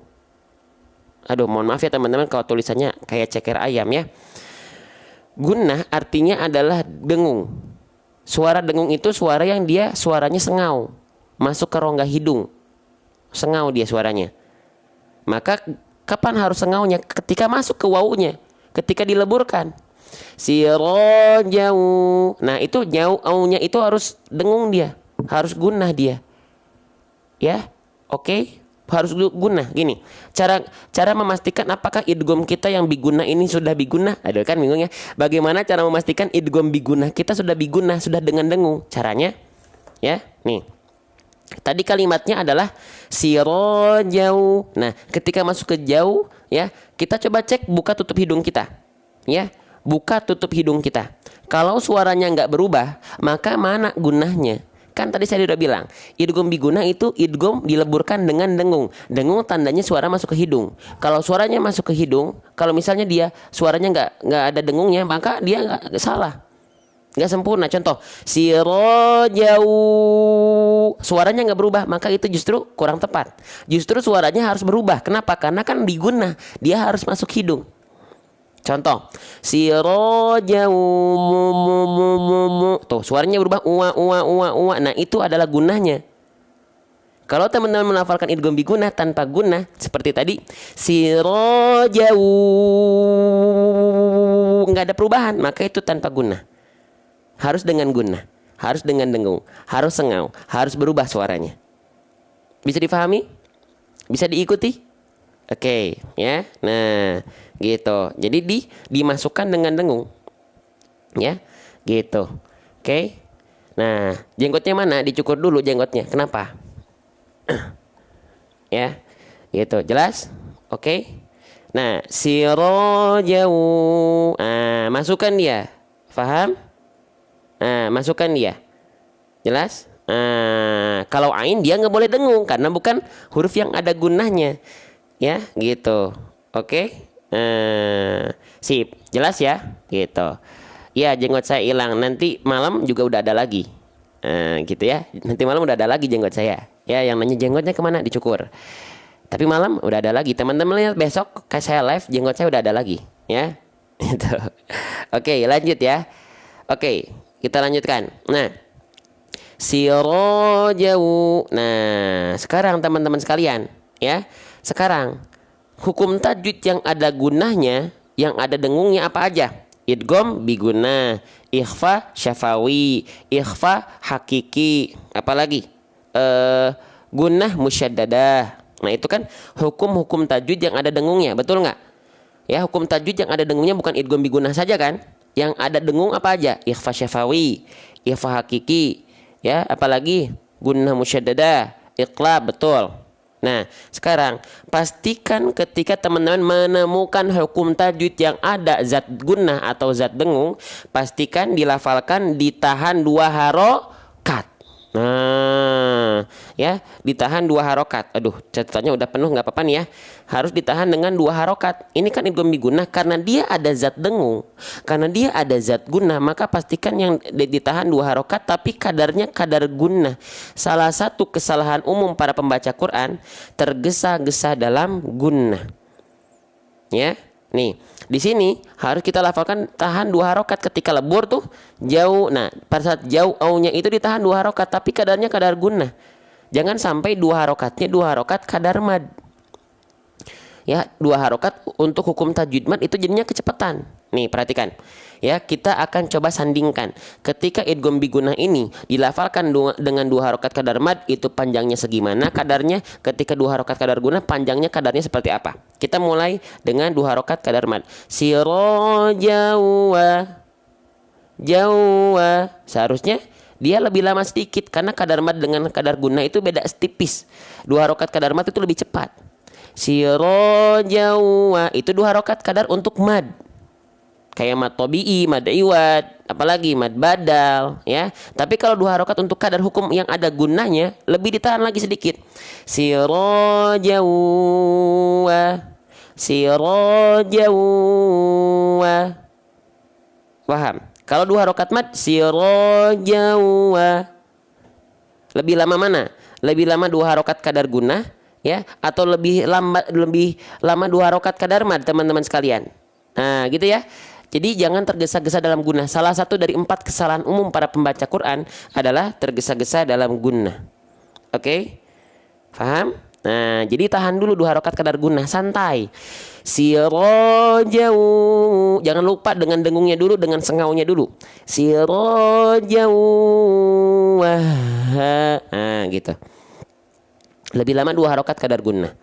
Speaker 1: Aduh, mohon maaf ya teman-teman kalau tulisannya kayak ceker ayam ya. Gunnah artinya adalah dengung. Suara dengung itu suara yang dia suaranya sengau, masuk ke rongga hidung. Sengau dia suaranya. Maka kapan harus sengaunya? Ketika masuk ke wawunya, ketika dileburkan. Sirojau. Nah, itu nyau aunya itu harus dengung dia, harus gunnah dia. Ya, oke? Harus gunnah. Gini, cara memastikan apakah idgham kita yang bigunnah ini sudah bigunnah? Aduh, kan bingung ya. Bagaimana cara memastikan idgham bigunnah kita sudah bigunnah, sudah dengan dengung? Caranya ya, nih. Tadi kalimatnya adalah sirojau. Nah, ketika masuk ke jauh, ya, kita coba cek buka tutup hidung kita. Ya, buka tutup hidung kita. Kalau suaranya nggak berubah, maka mana gunahnya? Kan tadi saya udah bilang, idgham biguna itu idgham dileburkan dengan dengung. Dengung tandanya suara masuk ke hidung. Kalau suaranya masuk ke hidung, kalau misalnya dia suaranya nggak ada dengungnya, maka dia nggak salah. Nggak sempurna. Contoh, sirojau, suaranya nggak berubah, maka itu justru kurang tepat. Justru suaranya harus berubah. Kenapa? Karena kan diguna, dia harus masuk hidung. Contoh, sirojau, tuh suaranya berubah, uwa. Nah itu adalah gunahnya. Kalau teman-teman melafalkan idgham biguna tanpa guna seperti tadi, sirojau, nggak ada perubahan, maka itu tanpa guna. Harus dengan guna, harus dengan dengung, harus sengau, harus berubah suaranya. Bisa difahami? Bisa diikuti? Oke, ya. Nah, gitu. Jadi dimasukkan dengan dengung. Ya, gitu. Oke. Nah, jenggotnya mana? Dicukur dulu jenggotnya. Kenapa? Ya, gitu. Jelas? Oke. Nah, sirojau. Masukkan dia. Faham? Masukkan dia. Jelas? Kalau ain dia nggak boleh dengung karena bukan huruf yang ada gunahnya. Ya, gitu. Oke. Sip. Jelas ya? Gitu. Ya, jenggot saya hilang. Nanti malam juga udah ada lagi. Gitu ya. Nanti malam udah ada lagi jenggot saya. Ya, yang nanya jenggotnya kemana? Dicukur. Tapi malam udah ada lagi. Teman-teman lihat besok kayak saya live jenggot saya udah ada lagi. Ya. Gitu. Oke, lanjut ya. Oke. Kita lanjutkan. Nah, sirojau. Nah, sekarang teman-teman sekalian, ya. Sekarang hukum tajwid yang ada gunahnya, yang ada dengungnya apa aja? Idgham biguna, ikhfa syafawi, ikhfa hakiki, apalagi? Gunah musyaddadah. Nah, itu kan hukum-hukum tajwid yang ada dengungnya, betul nggak? Ya, hukum tajwid yang ada dengungnya bukan idgham biguna saja kan? Yang ada dengung apa aja? Ikhfa syafawi, ikhfa hakiki, ya, apalagi gunnah musyaddadah, iqlab, betul. Nah, sekarang pastikan ketika teman-teman menemukan hukum tajwid yang ada zat gunnah atau zat dengung, pastikan dilafalkan ditahan 2 harokat. Nah, ya, ditahan 2 harokat. Aduh, catatannya udah penuh, nggak apa-apa nih ya. Harus ditahan dengan 2 harokat. Ini kan idgham biguna karena dia ada zat dengung, karena dia ada zat guna, maka pastikan yang ditahan 2 harokat tapi kadarnya kadar guna. Salah satu kesalahan umum para pembaca Quran tergesa-gesa dalam guna. Ya. Nih, di sini harus kita lafalkan tahan 2 harokat ketika lebur tuh jauh. Nah, pada saat jauh aunya itu ditahan 2 harokat tapi kadarnya kadar guna. Jangan sampai 2 harokatnya 2 harokat kadar mad. Ya, 2 harokat untuk hukum tajwid mad itu jadinya kecepatan. Nih, perhatikan. Ya, kita akan coba sandingkan. Ketika idgham biguna ini dilafalkan dengan 2 harokat kadar mad, itu panjangnya segimana kadarnya? Ketika 2 harokat kadar guna, panjangnya kadarnya seperti apa? Kita mulai dengan 2 harokat kadar mad. Sirojauwa, jauwa. Seharusnya dia lebih lama sedikit karena kadar mad dengan kadar guna itu beda tipis. 2 harokat kadar mad itu lebih cepat. Sirojauwa itu 2 harokat kadar untuk mad. Kayak mad tobi'i, mad iwad, apalagi mad badal, ya. Tapi kalau 2 harokat untuk kadar hukum yang ada gunanya lebih ditahan lagi sedikit. Sirojauwa, sirojauwa. Paham? Kalau 2 harokat mad, sirojauwa. Lebih lama mana? Lebih lama 2 harokat kadar guna, ya, atau lebih lama 2 harokat kadar mad, teman-teman sekalian. Nah, gitu ya. Jadi jangan tergesa-gesa dalam guna. Salah satu dari 4 kesalahan umum para pembaca Quran adalah tergesa-gesa dalam guna. Oke? Paham? Nah, jadi tahan dulu 2 harokat kadar guna, santai. Sirojau. Jangan lupa dengan dengungnya dulu, dengan sengaunya dulu. Sirojau. Nah, gitu. Lebih lama 2 harokat kadar guna.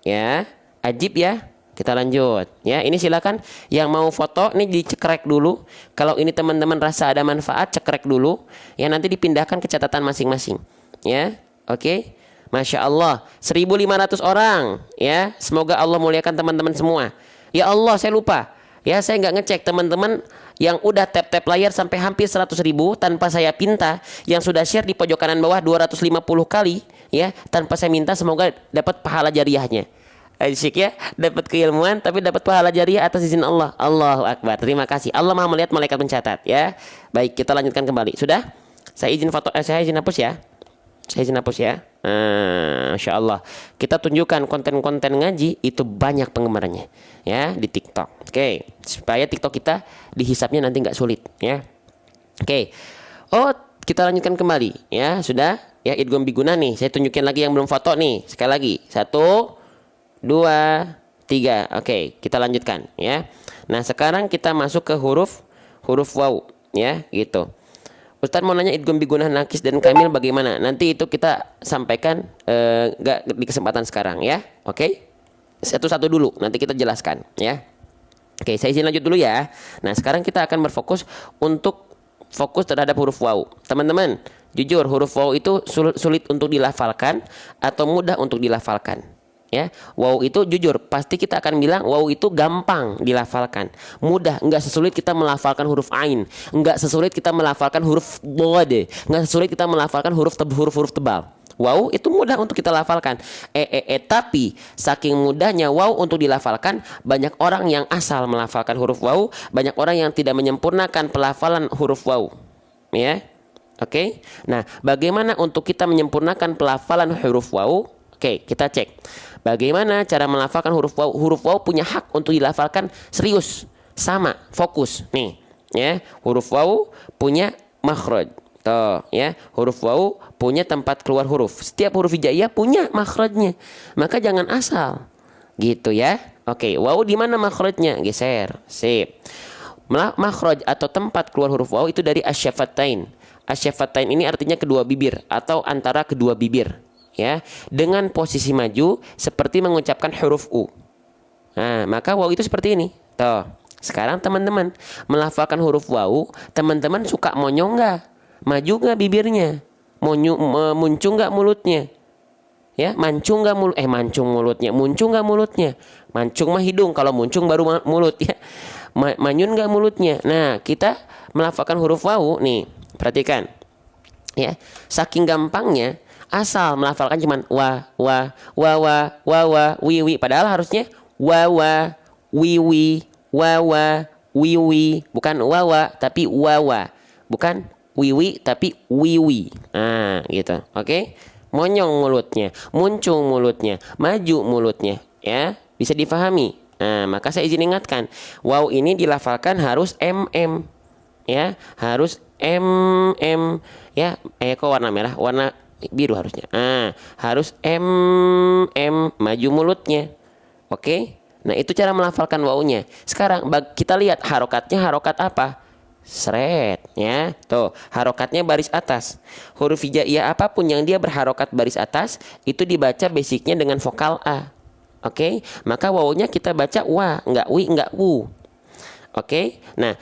Speaker 1: Ya, ajib ya. Kita lanjut ya. Ini silakan yang mau foto nih dicekrek dulu. Kalau ini teman-teman rasa ada manfaat, cekrek dulu ya, nanti dipindahkan ke catatan masing-masing ya. Oke. Masya Allah, 1.500 orang ya. Semoga Allah muliakan teman-teman semua. Ya Allah, saya lupa. Ya, saya nggak ngecek teman-teman yang udah tap-tap layar sampai hampir 100.000 tanpa saya pinta, yang sudah share di pojok kanan bawah 250 kali ya, tanpa saya minta, semoga dapat pahala jariahnya. Asyik ya, dapat keilmuan tapi dapat pahala jariah atas izin Allah. Allahu Akbar. Terima kasih. Allah Maha melihat, malaikat mencatat ya. Baik, kita lanjutkan kembali. Sudah? Saya izin saya izin hapus ya. Saya izin hapus ya. Masya Allah. Kita tunjukkan konten-konten ngaji itu banyak penggemarnya ya di TikTok. Oke, supaya TikTok kita dihisapnya nanti nggak sulit ya. Oke. Oh, kita lanjutkan kembali ya. Sudah ya, idgham biguna nih. Saya tunjukin lagi yang belum foto nih. Sekali lagi. 1, 2, 3. Oke, kita lanjutkan ya. Nah, sekarang kita masuk ke huruf waw ya, gitu. Ustaz mau nanya idgham bigunah nakis dan kamil bagaimana? Nanti itu kita sampaikan nggak di kesempatan sekarang ya. Oke? Satu-satu dulu, nanti kita jelaskan ya. Oke, saya izin lanjut dulu ya. Nah, sekarang kita akan berfokus untuk fokus terhadap huruf waw. Teman-teman, jujur huruf waw itu sulit untuk dilafalkan atau mudah untuk dilafalkan. Ya, waw itu jujur pasti kita akan bilang waw itu gampang dilafalkan, mudah, nggak sesulit kita melafalkan huruf ain, nggak sesulit kita melafalkan huruf dhad, nggak sesulit kita melafalkan huruf tebal. Waw itu mudah untuk kita lafalkan. Tapi saking mudahnya waw untuk dilafalkan, banyak orang yang asal melafalkan huruf waw, banyak orang yang tidak menyempurnakan pelafalan huruf waw. Ya, oke. Nah, bagaimana untuk kita menyempurnakan pelafalan huruf waw? Oke, kita cek. Bagaimana cara melafalkan huruf waw? Huruf waw punya hak untuk dilafalkan serius, sama, fokus. Nih, ya. Huruf waw punya makhraj. Tuh, ya. Huruf waw punya tempat keluar huruf. Setiap huruf hijaiyah punya makhrajnya. Maka jangan asal. Gitu ya. Oke, waw di mana makhrajnya? Geser. Sip. Makhraj atau tempat keluar huruf waw itu dari asyafatain. Asyafatain ini artinya kedua bibir atau antara kedua bibir. Ya, dengan posisi maju seperti mengucapkan huruf U. Nah, maka waw itu seperti ini. Tuh. Sekarang teman-teman melafalkan huruf waw, teman-teman suka monyong nggak? Maju nggak bibirnya? Muncung nggak mulutnya? Ya, mancung nggak mulut? Mancung mulutnya. Muncung nggak mulutnya? Mancung mah hidung, kalau muncung baru mulut ya. Manyun nggak mulutnya? Nah, kita melafalkan huruf waw nih. Perhatikan. Ya, saking gampangnya. Asal melafalkan cuman wa, wi. Padahal harusnya wa, wi, bukan wawa tapi wawa, bukan wiwi tapi wiwi. Nah, gitu. Oke? Monyong mulutnya, muncung mulutnya, maju mulutnya, ya. Bisa difahami. Nah, maka saya izin ingatkan, waw ini dilafalkan harus mm. Ya, harus mm. Ya, kok warna merah, warna biru harusnya. Harus maju mulutnya. Oke? Nah, itu cara melafalkan wawnya. Sekarang kita lihat harokatnya, harokat apa? Seret, ya. Tuh, harokatnya baris atas. Huruf hijaiyah apapun yang dia berharokat baris atas, itu dibaca basicnya dengan vokal A. Oke? Maka wawnya kita baca wa, enggak wi, enggak wu. Oke? Nah,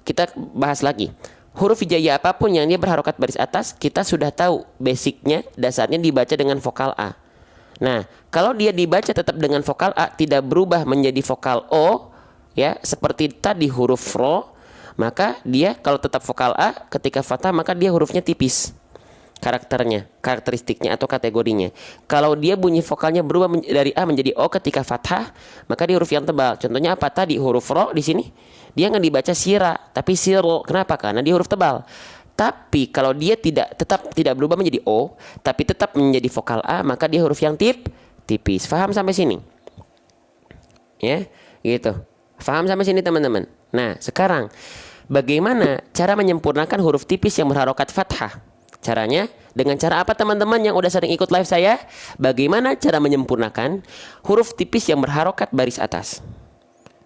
Speaker 1: kita bahas lagi. Huruf hijaiyah apapun yang dia berharokat baris atas, kita sudah tahu basicnya, dasarnya dibaca dengan vokal A. Nah, kalau dia dibaca tetap dengan vokal A, tidak berubah menjadi vokal O, ya, seperti tadi huruf ro, maka dia kalau tetap vokal A, ketika fathah maka dia hurufnya tipis. Karakteristiknya atau kategorinya. Kalau dia bunyi vokalnya berubah dari A menjadi O ketika fathah, maka dia huruf yang tebal. Contohnya apa tadi? Huruf ro di sini. Dia nggak dibaca sira, tapi siro. Kenapa? Karena dia huruf tebal. Tapi kalau dia tetap tidak berubah menjadi O, tapi tetap menjadi vokal A, maka dia huruf yang tipis. Faham sampai sini? Ya, gitu. Faham sampai sini teman-teman? Nah, sekarang bagaimana cara menyempurnakan huruf tipis yang berharokat fathah? Caranya dengan cara apa teman-teman yang udah sering ikut live saya? Bagaimana cara menyempurnakan huruf tipis yang berharokat baris atas?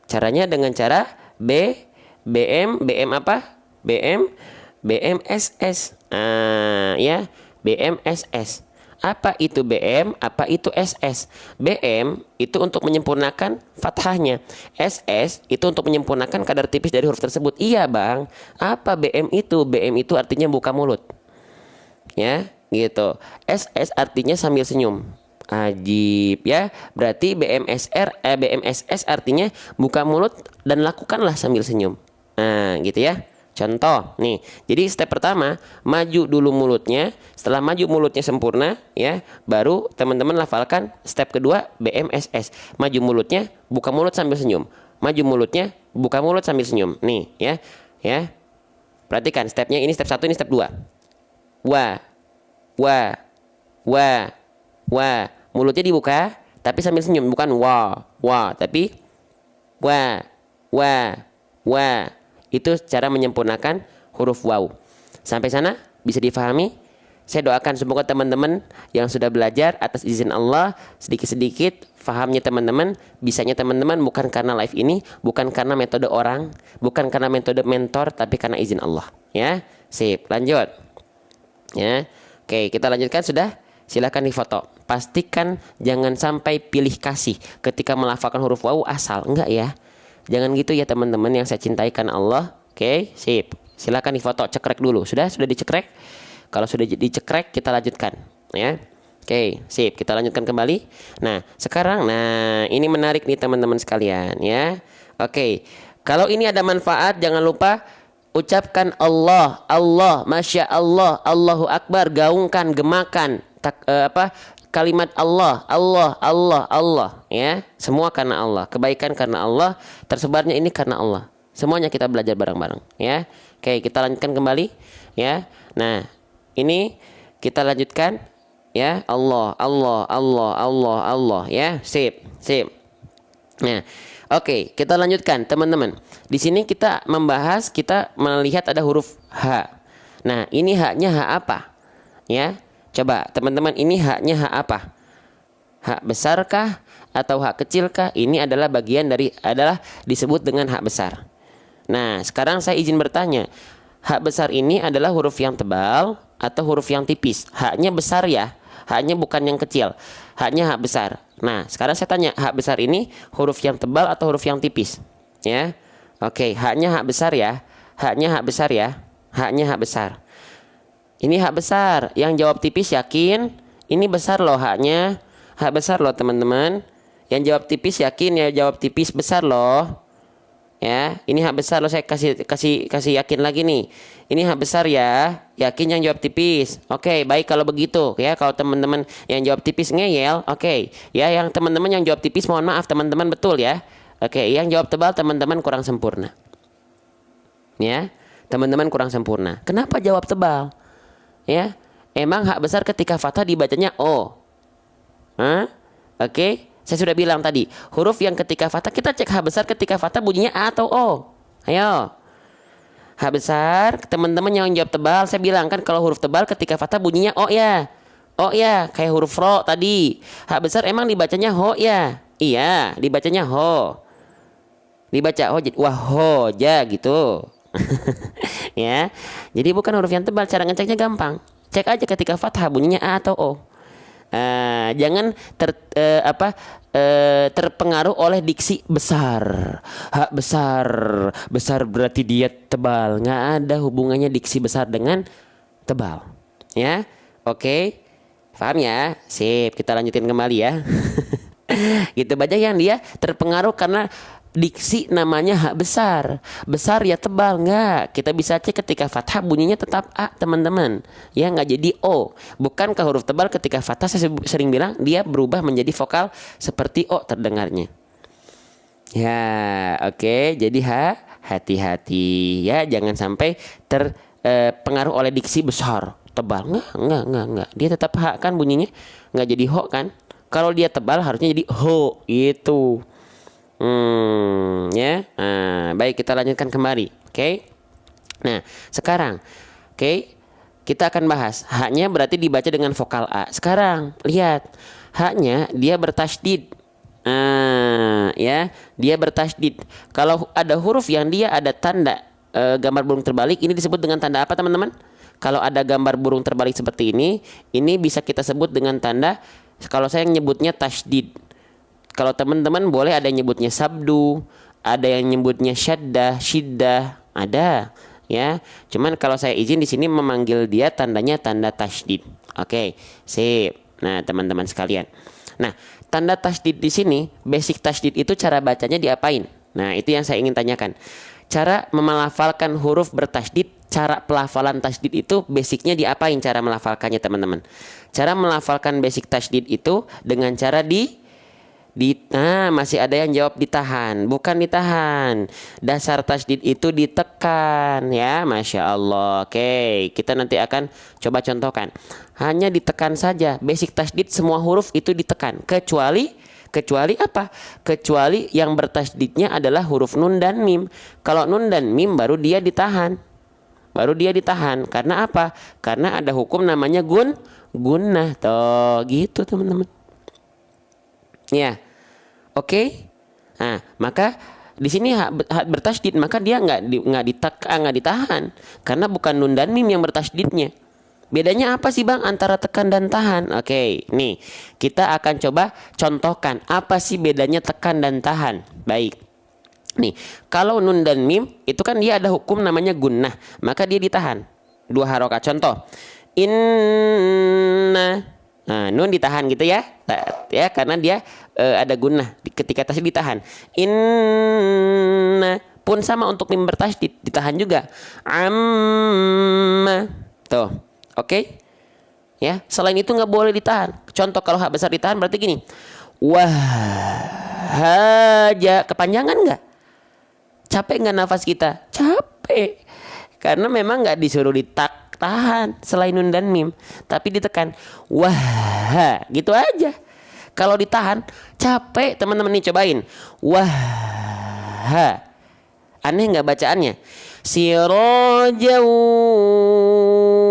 Speaker 1: Caranya dengan cara BM apa? BMSS. Ya, BMSS. Apa itu BM? Apa itu SS? BM itu untuk menyempurnakan fathahnya. SS itu untuk menyempurnakan kadar tipis dari huruf tersebut. Iya, Bang. Apa BM itu? BM itu artinya buka mulut. Ya, gitu. SS artinya sambil senyum. Ajib ya. Berarti BMSS artinya buka mulut dan lakukanlah sambil senyum. Nah, gitu ya. Contoh nih. Jadi step pertama, maju dulu mulutnya. Setelah maju mulutnya sempurna ya, baru teman-teman lafalkan step kedua BMSS. Maju mulutnya, buka mulut sambil senyum. Maju mulutnya, buka mulut sambil senyum. Nih ya. Ya. Perhatikan stepnya, ini step 1, ini step 2. Wa. Wa. Wa. Wa, mulutnya dibuka tapi sambil senyum, bukan wa, tapi wa, wa. Itu cara menyempurnakan huruf waw. Sampai sana bisa difahami? Saya doakan semoga teman-teman yang sudah belajar atas izin Allah sedikit-sedikit fahamnya teman-teman, bisanya teman-teman bukan karena live ini, bukan karena metode orang, bukan karena metode mentor, tapi karena izin Allah. Ya, sip, lanjut. Ya, oke, kita lanjutkan sudah. Silakan difoto. Pastikan jangan sampai pilih kasih ketika melafalkan huruf waw asal. Enggak ya. Jangan gitu ya teman-teman yang saya cintai karena Allah. Oke, sip. Silakan difoto, cekrek dulu. Sudah dicekrek? Kalau sudah dicekrek, kita lanjutkan ya. Oke, sip. Kita lanjutkan kembali. Nah, sekarang ini menarik nih teman-teman sekalian ya. Oke. Kalau ini ada manfaat, jangan lupa ucapkan Allah, Masya Allah, Allahu Akbar, gaungkan, gemakan kalimat Allah ya. Semua karena Allah, kebaikan karena Allah, tersebarnya ini karena Allah. Semuanya kita belajar bareng-bareng ya. Oke, kita lanjutkan kembali ya. Nah, ini kita lanjutkan ya. Allah ya. Sip. Nah, oke, kita lanjutkan teman-teman. Di sini kita melihat ada huruf H. Nah, ini haknya hak apa? Ya. Coba teman-teman, ini haknya hak apa? Hak besarkah atau hak kecilkah? Ini adalah adalah disebut dengan hak besar. Nah, sekarang saya izin bertanya. Hak besar ini adalah huruf yang tebal atau huruf yang tipis? Haknya besar ya. Haknya bukan yang kecil. Haknya hak besar. Nah, sekarang saya tanya, hak besar ini huruf yang tebal atau huruf yang tipis? Ya. Oke, haknya hak besar ya. Haknya hak besar ya. Haknya hak besar. Ini hak besar. Yang jawab tipis yakin ini besar loh haknya. Hak besar loh teman-teman. Yang jawab tipis yakin ya, jawab tipis besar loh. Ya, ini hak besar loh, saya kasih yakin lagi nih. Ini hak besar ya. Yakin yang jawab tipis. Oke, baik kalau begitu ya. Kalau teman-teman yang jawab tipis ngeyel, oke. Ya, yang teman-teman yang jawab tipis mohon maaf teman-teman, betul ya. Oke, yang jawab tebal teman-teman kurang sempurna. Ya, teman-teman kurang sempurna. Kenapa jawab tebal? Ya, emang hak besar ketika fathah dibacanya O. Oke, saya sudah bilang tadi, huruf yang ketika fathah, kita cek hak besar ketika fathah bunyinya A atau O. Ayo. Hak besar, teman-teman yang jawab tebal, saya bilang kan kalau huruf tebal ketika fathah bunyinya O ya. O ya, kayak huruf ro tadi. Hak besar emang dibacanya ho ya. Iya, dibacanya ho. Dibaca ho, wah hoja gitu. Ya, jadi bukan huruf yang tebal. Cara ngeceknya gampang. Cek aja ketika fathah bunyinya A atau O. Jangan terpengaruh oleh diksi besar. Hak besar berarti dia tebal. Nggak ada hubungannya diksi besar dengan tebal. Ya, oke, paham ya? Sip, kita lanjutin kembali ya. Gitu banyak yang dia terpengaruh karena diksi namanya hak besar. Besar ya tebal, enggak. Kita bisa cek ketika fathah bunyinya tetap A teman-teman. Ya, enggak jadi O. Bukankah huruf tebal ketika fathah saya sering bilang dia berubah menjadi vokal seperti O terdengarnya. Ya, oke. Jadi hati-hati ya, jangan sampai terpengaruh oleh diksi besar, tebal. Enggak. Dia tetap H kan bunyinya, enggak jadi Ho kan. Kalau dia tebal harusnya jadi Ho itu. Ya. Baik, kita lanjutkan kembali. Oke. Nah, sekarang kita akan bahas haknya berarti dibaca dengan vokal A. Sekarang lihat, haknya dia bertasydid. Ya, dia bertasydid. Kalau ada huruf yang dia ada tanda gambar burung terbalik, ini disebut dengan tanda apa teman-teman? Kalau ada gambar burung terbalik seperti ini bisa kita sebut dengan tanda, kalau saya nyebutnya tasydid. Kalau teman-teman boleh ada yang nyebutnya sabdu, ada yang nyebutnya syaddah, ada. ya. Cuman kalau saya izin di sini memanggil dia tandanya tanda tasydid. Oke, sip. Nah, teman-teman sekalian. Nah, tanda tasydid di sini, basic tasydid itu cara bacanya diapain? Nah, itu yang saya ingin tanyakan. Cara melafalkan huruf bertasydid, cara pelafalan tasydid itu basicnya diapain cara melafalkannya, teman-teman? Cara melafalkan basic tasydid itu dengan cara nah, masih ada yang jawab ditahan. Bukan ditahan. Dasar tasydid itu ditekan, ya. Masya Allah. Oke, kita nanti akan coba contohkan. Hanya ditekan saja. Basic tasydid semua huruf itu ditekan. Kecuali apa? Kecuali yang bertasydidnya adalah huruf nun dan mim. Kalau nun dan mim baru dia ditahan. Karena apa? Karena ada hukum namanya gunnah. Tuh, gitu teman-teman. Ya. Oke. Nah, maka di sini hak bertasydid, maka dia nggak ditahan karena bukan nun dan mim yang bertasydidnya. Bedanya apa sih Bang antara tekan dan tahan? Oke, nih kita akan coba contohkan apa sih bedanya tekan dan tahan. Baik. Nih, kalau nun dan mim itu kan dia ada hukum namanya gunnah, maka dia ditahan. 2 harokat. Contoh. Inna. Nah, nun ditahan gitu ya. Ya, karena dia ada gunnah ketika tasydid ditahan. Inna pun sama untuk mim bertasydid ditahan juga. Amma. Tuh. Oke? Ya, selain itu nggak boleh ditahan. Contoh kalau hak besar ditahan berarti gini. Wahaja, kepanjangan nggak? Capek nggak nafas kita? Capek. Karena memang nggak disuruh tahan selain nun dan mim, tapi ditekan. Wah, gitu aja. Kalau ditahan capek, teman-teman nih cobain. Wah, aneh nggak bacaannya? Sirojau.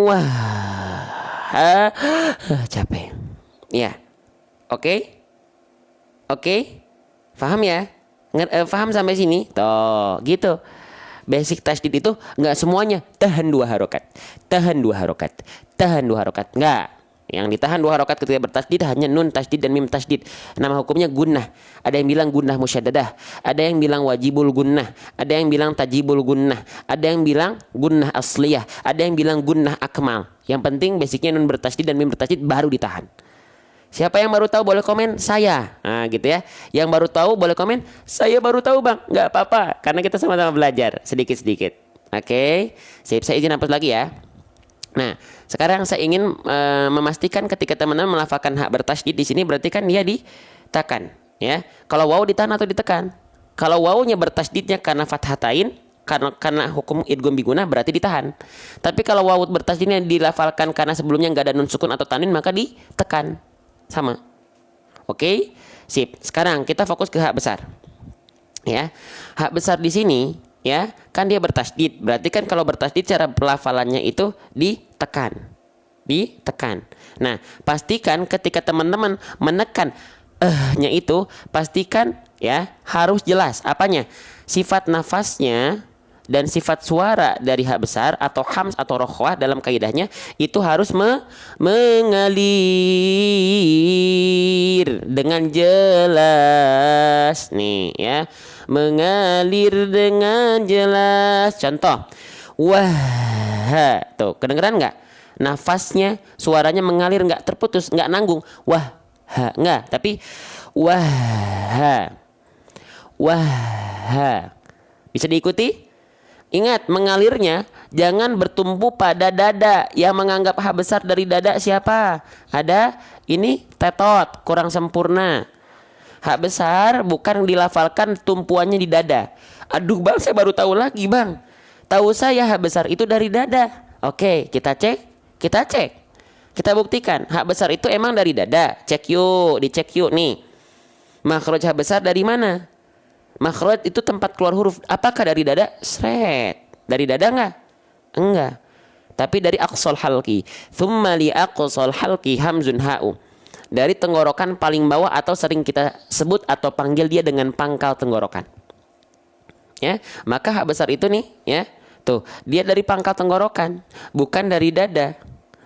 Speaker 1: Wah, capek. Ya, oke. Paham ya? Paham sampai sini? Tuh, gitu. Basic tasydid itu nggak semuanya tahan 2 harokat, nggak. Yang ditahan 2 harokat ketika bertasydid hanya nun tasydid dan mim tasydid. Nama hukumnya gunnah. Ada yang bilang gunnah musyaddadah, ada yang bilang wajibul gunnah, ada yang bilang tajibul gunnah, ada yang bilang gunnah asliyah, ada yang bilang gunnah akmal. Yang penting basicnya nun bertasydid dan mim bertasydid baru ditahan. Siapa yang baru tahu boleh komen saya. Nah gitu ya. Yang baru tahu boleh komen saya baru tahu Bang. Nggak apa-apa karena kita sama-sama belajar sedikit-sedikit. Oke. Sip, saya izin hapus lagi ya. Nah sekarang saya ingin memastikan ketika teman-teman melafalkan hak bertasydid di sini berarti kan dia ditekan. Ya. Kalau waw ditahan atau ditekan. Kalau wawnya bertasydidnya karena fathatain, karena hukum idgham bigunah berarti ditahan. Tapi kalau waw bertasydidnya dilafalkan karena sebelumnya nggak ada nun sukun atau tanwin maka ditekan. Sama. Oke, sip. Sekarang kita fokus ke hak besar. Ya. Hak besar di sini ya, kan dia bertasydid. Berarti kan kalau bertasydid cara pelafalannya itu ditekan. Nah, pastikan ketika teman-teman menekan nya itu pastikan ya harus jelas apanya? Sifat nafasnya dan sifat suara dari hak besar atau hams atau rokhwah dalam kaidahnya itu harus mengalir dengan jelas nih ya, mengalir dengan jelas. Contoh, wah, tuh kedengeran nggak? Nafasnya, suaranya mengalir nggak terputus, nggak nanggung. Wah, nggak, tapi wah, bisa diikuti? Ingat, mengalirnya jangan bertumpu pada dada. Yang menganggap hak besar dari dada siapa? Ada ini tetot, kurang sempurna. Hak besar bukan dilafalkan tumpuannya di dada. Aduh Bang, saya baru tahu lagi Bang. Tahu saya hak besar itu dari dada. Oke, kita cek. Kita buktikan. Hak besar itu emang dari dada. Cek yuk, dicek yuk nih. Makhraj hak besar dari mana? Makhraj itu tempat keluar huruf. Apakah dari dada? Sret. Dari dada enggak. Tapi dari aqsal halqi. Thumma li aqsal halqi hamzun ha'u. Dari tenggorokan paling bawah atau sering kita sebut atau panggil dia dengan pangkal tenggorokan. Ya, maka hak besar itu nih, ya. Tuh, dia dari pangkal tenggorokan, bukan dari dada.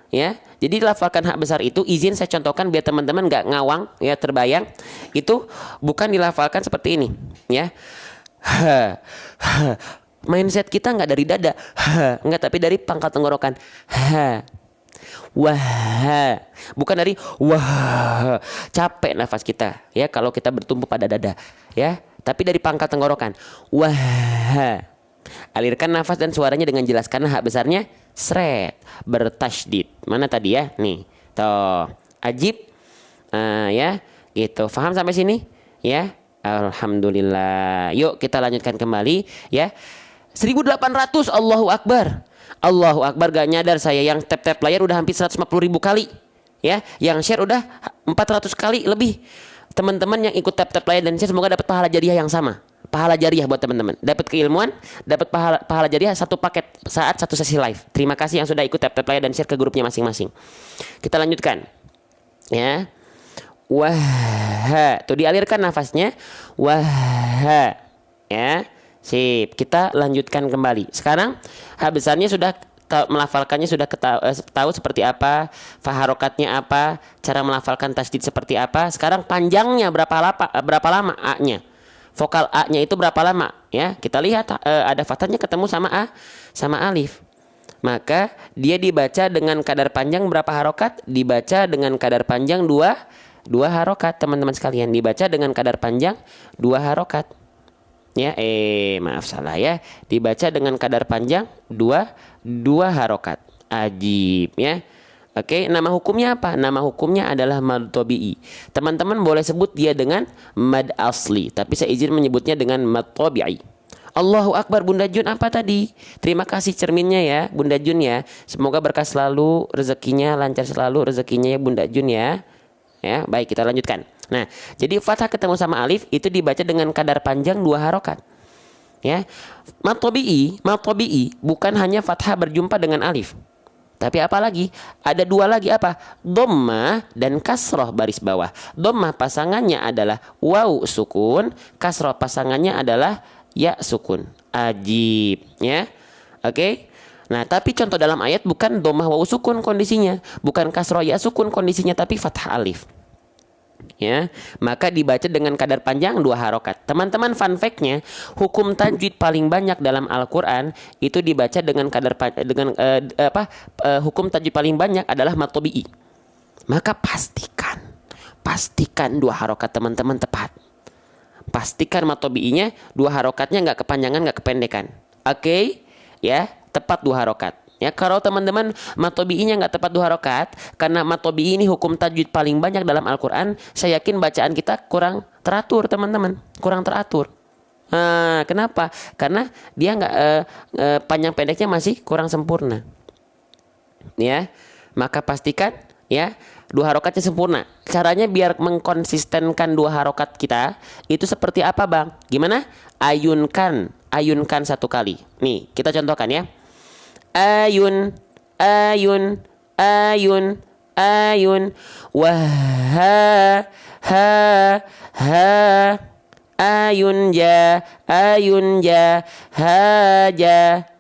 Speaker 1: Ya. Jadi lafalkan hak besar itu, izin saya contohkan biar teman-teman nggak ngawang ya, terbayang. Itu bukan dilafalkan seperti ini ya. Mindset kita nggak dari dada, ha, nggak, tapi dari pangkal tenggorokan, ha. Wah, bukan dari wah, capek nafas kita ya kalau kita bertumpu pada dada ya, tapi dari pangkal tenggorokan. Wah, alirkan nafas dan suaranya dengan jelas karena hak besarnya sret bertasydid. Mana tadi ya? Nih, toh ajib ya, gitu. Faham sampai sini ya? Alhamdulillah. Yuk kita lanjutkan kembali ya. 1800, Allahu Akbar. Allahu Akbar, gak nyadar saya yang tap layar udah hampir 150.000 kali ya, yang share udah 400 kali lebih. Teman-teman yang ikut tap layar dan share semoga dapat pahala jariah yang sama. Pahala jariah buat teman-teman, dapat keilmuan, dapat pahala jariah satu paket saat satu sesi live. Terima kasih yang sudah ikut tap layar dan share ke grupnya masing-masing. Kita lanjutkan ya. Wah, tuh dialirkan nafasnya. Wah ya. Sip, kita lanjutkan kembali. Sekarang habisannya sudah melafalkannya sudah tahu seperti apa, harokatnya apa, cara melafalkan tasydid seperti apa. Sekarang panjangnya berapa lama A-nya. Vokal A-nya itu berapa lama ya? Kita lihat ada fathahnya ketemu sama A sama alif. Maka dia dibaca dengan kadar panjang berapa harokat? Dibaca dengan kadar panjang dua harokat, teman-teman sekalian. Dibaca dengan kadar panjang 2 harokat. Ya, maaf salah ya. Dibaca dengan kadar panjang 2 harokat. Ajib ya. Oke, nama hukumnya apa? Nama hukumnya adalah mad tabi'i. Teman-teman boleh sebut dia dengan mad asli, tapi saya izin menyebutnya dengan mad tabi'i. Allahu Akbar. Bunda Jun apa tadi? Terima kasih cerminnya ya Bunda Jun ya. Semoga berkah selalu, rezekinya lancar selalu rezekinya ya Bunda Jun ya. Ya, baik kita lanjutkan. Nah, jadi fathah ketemu sama alif itu dibaca dengan kadar panjang 2 harokat. Ya, mad tabi'i bukan hanya fathah berjumpa dengan alif. Tapi apa lagi? Ada 2 lagi apa? Dhammah dan kasroh baris bawah. Dhammah pasangannya adalah waw sukun, kasroh pasangannya adalah ya sukun. Ajib, ya. Oke. Nah, tapi contoh dalam ayat bukan dhammah waw sukun kondisinya, bukan kasroh ya sukun kondisinya, tapi fathah alif. Ya, maka dibaca dengan kadar panjang 2 harokat. Teman-teman, fun fact-nya, hukum tajwid paling banyak dalam Al-Qur'an itu dibaca dengan kadar hukum tajwid paling banyak adalah mad tabi'i. Maka pastikan 2 harokat teman-teman tepat. Pastikan mad tabi'inya 2 harokatnya nggak kepanjangan, nggak kependekan. Oke? Ya, tepat 2 harokat. Ya, kalau teman-teman mad tabi'inya nggak tepat 2 harokat, karena mad tabi'i ini hukum tajwid paling banyak dalam Al-Quran, saya yakin bacaan kita kurang teratur teman-teman, kurang teratur. Kenapa? Karena dia nggak panjang pendeknya masih kurang sempurna. Ya, maka pastikan ya 2 harokatnya sempurna. Caranya biar mengkonsistenkan 2 harokat kita itu seperti apa bang? Gimana? Ayunkan 1 kali. Nih kita contohkan ya. Ayun wah ha ayun ja haja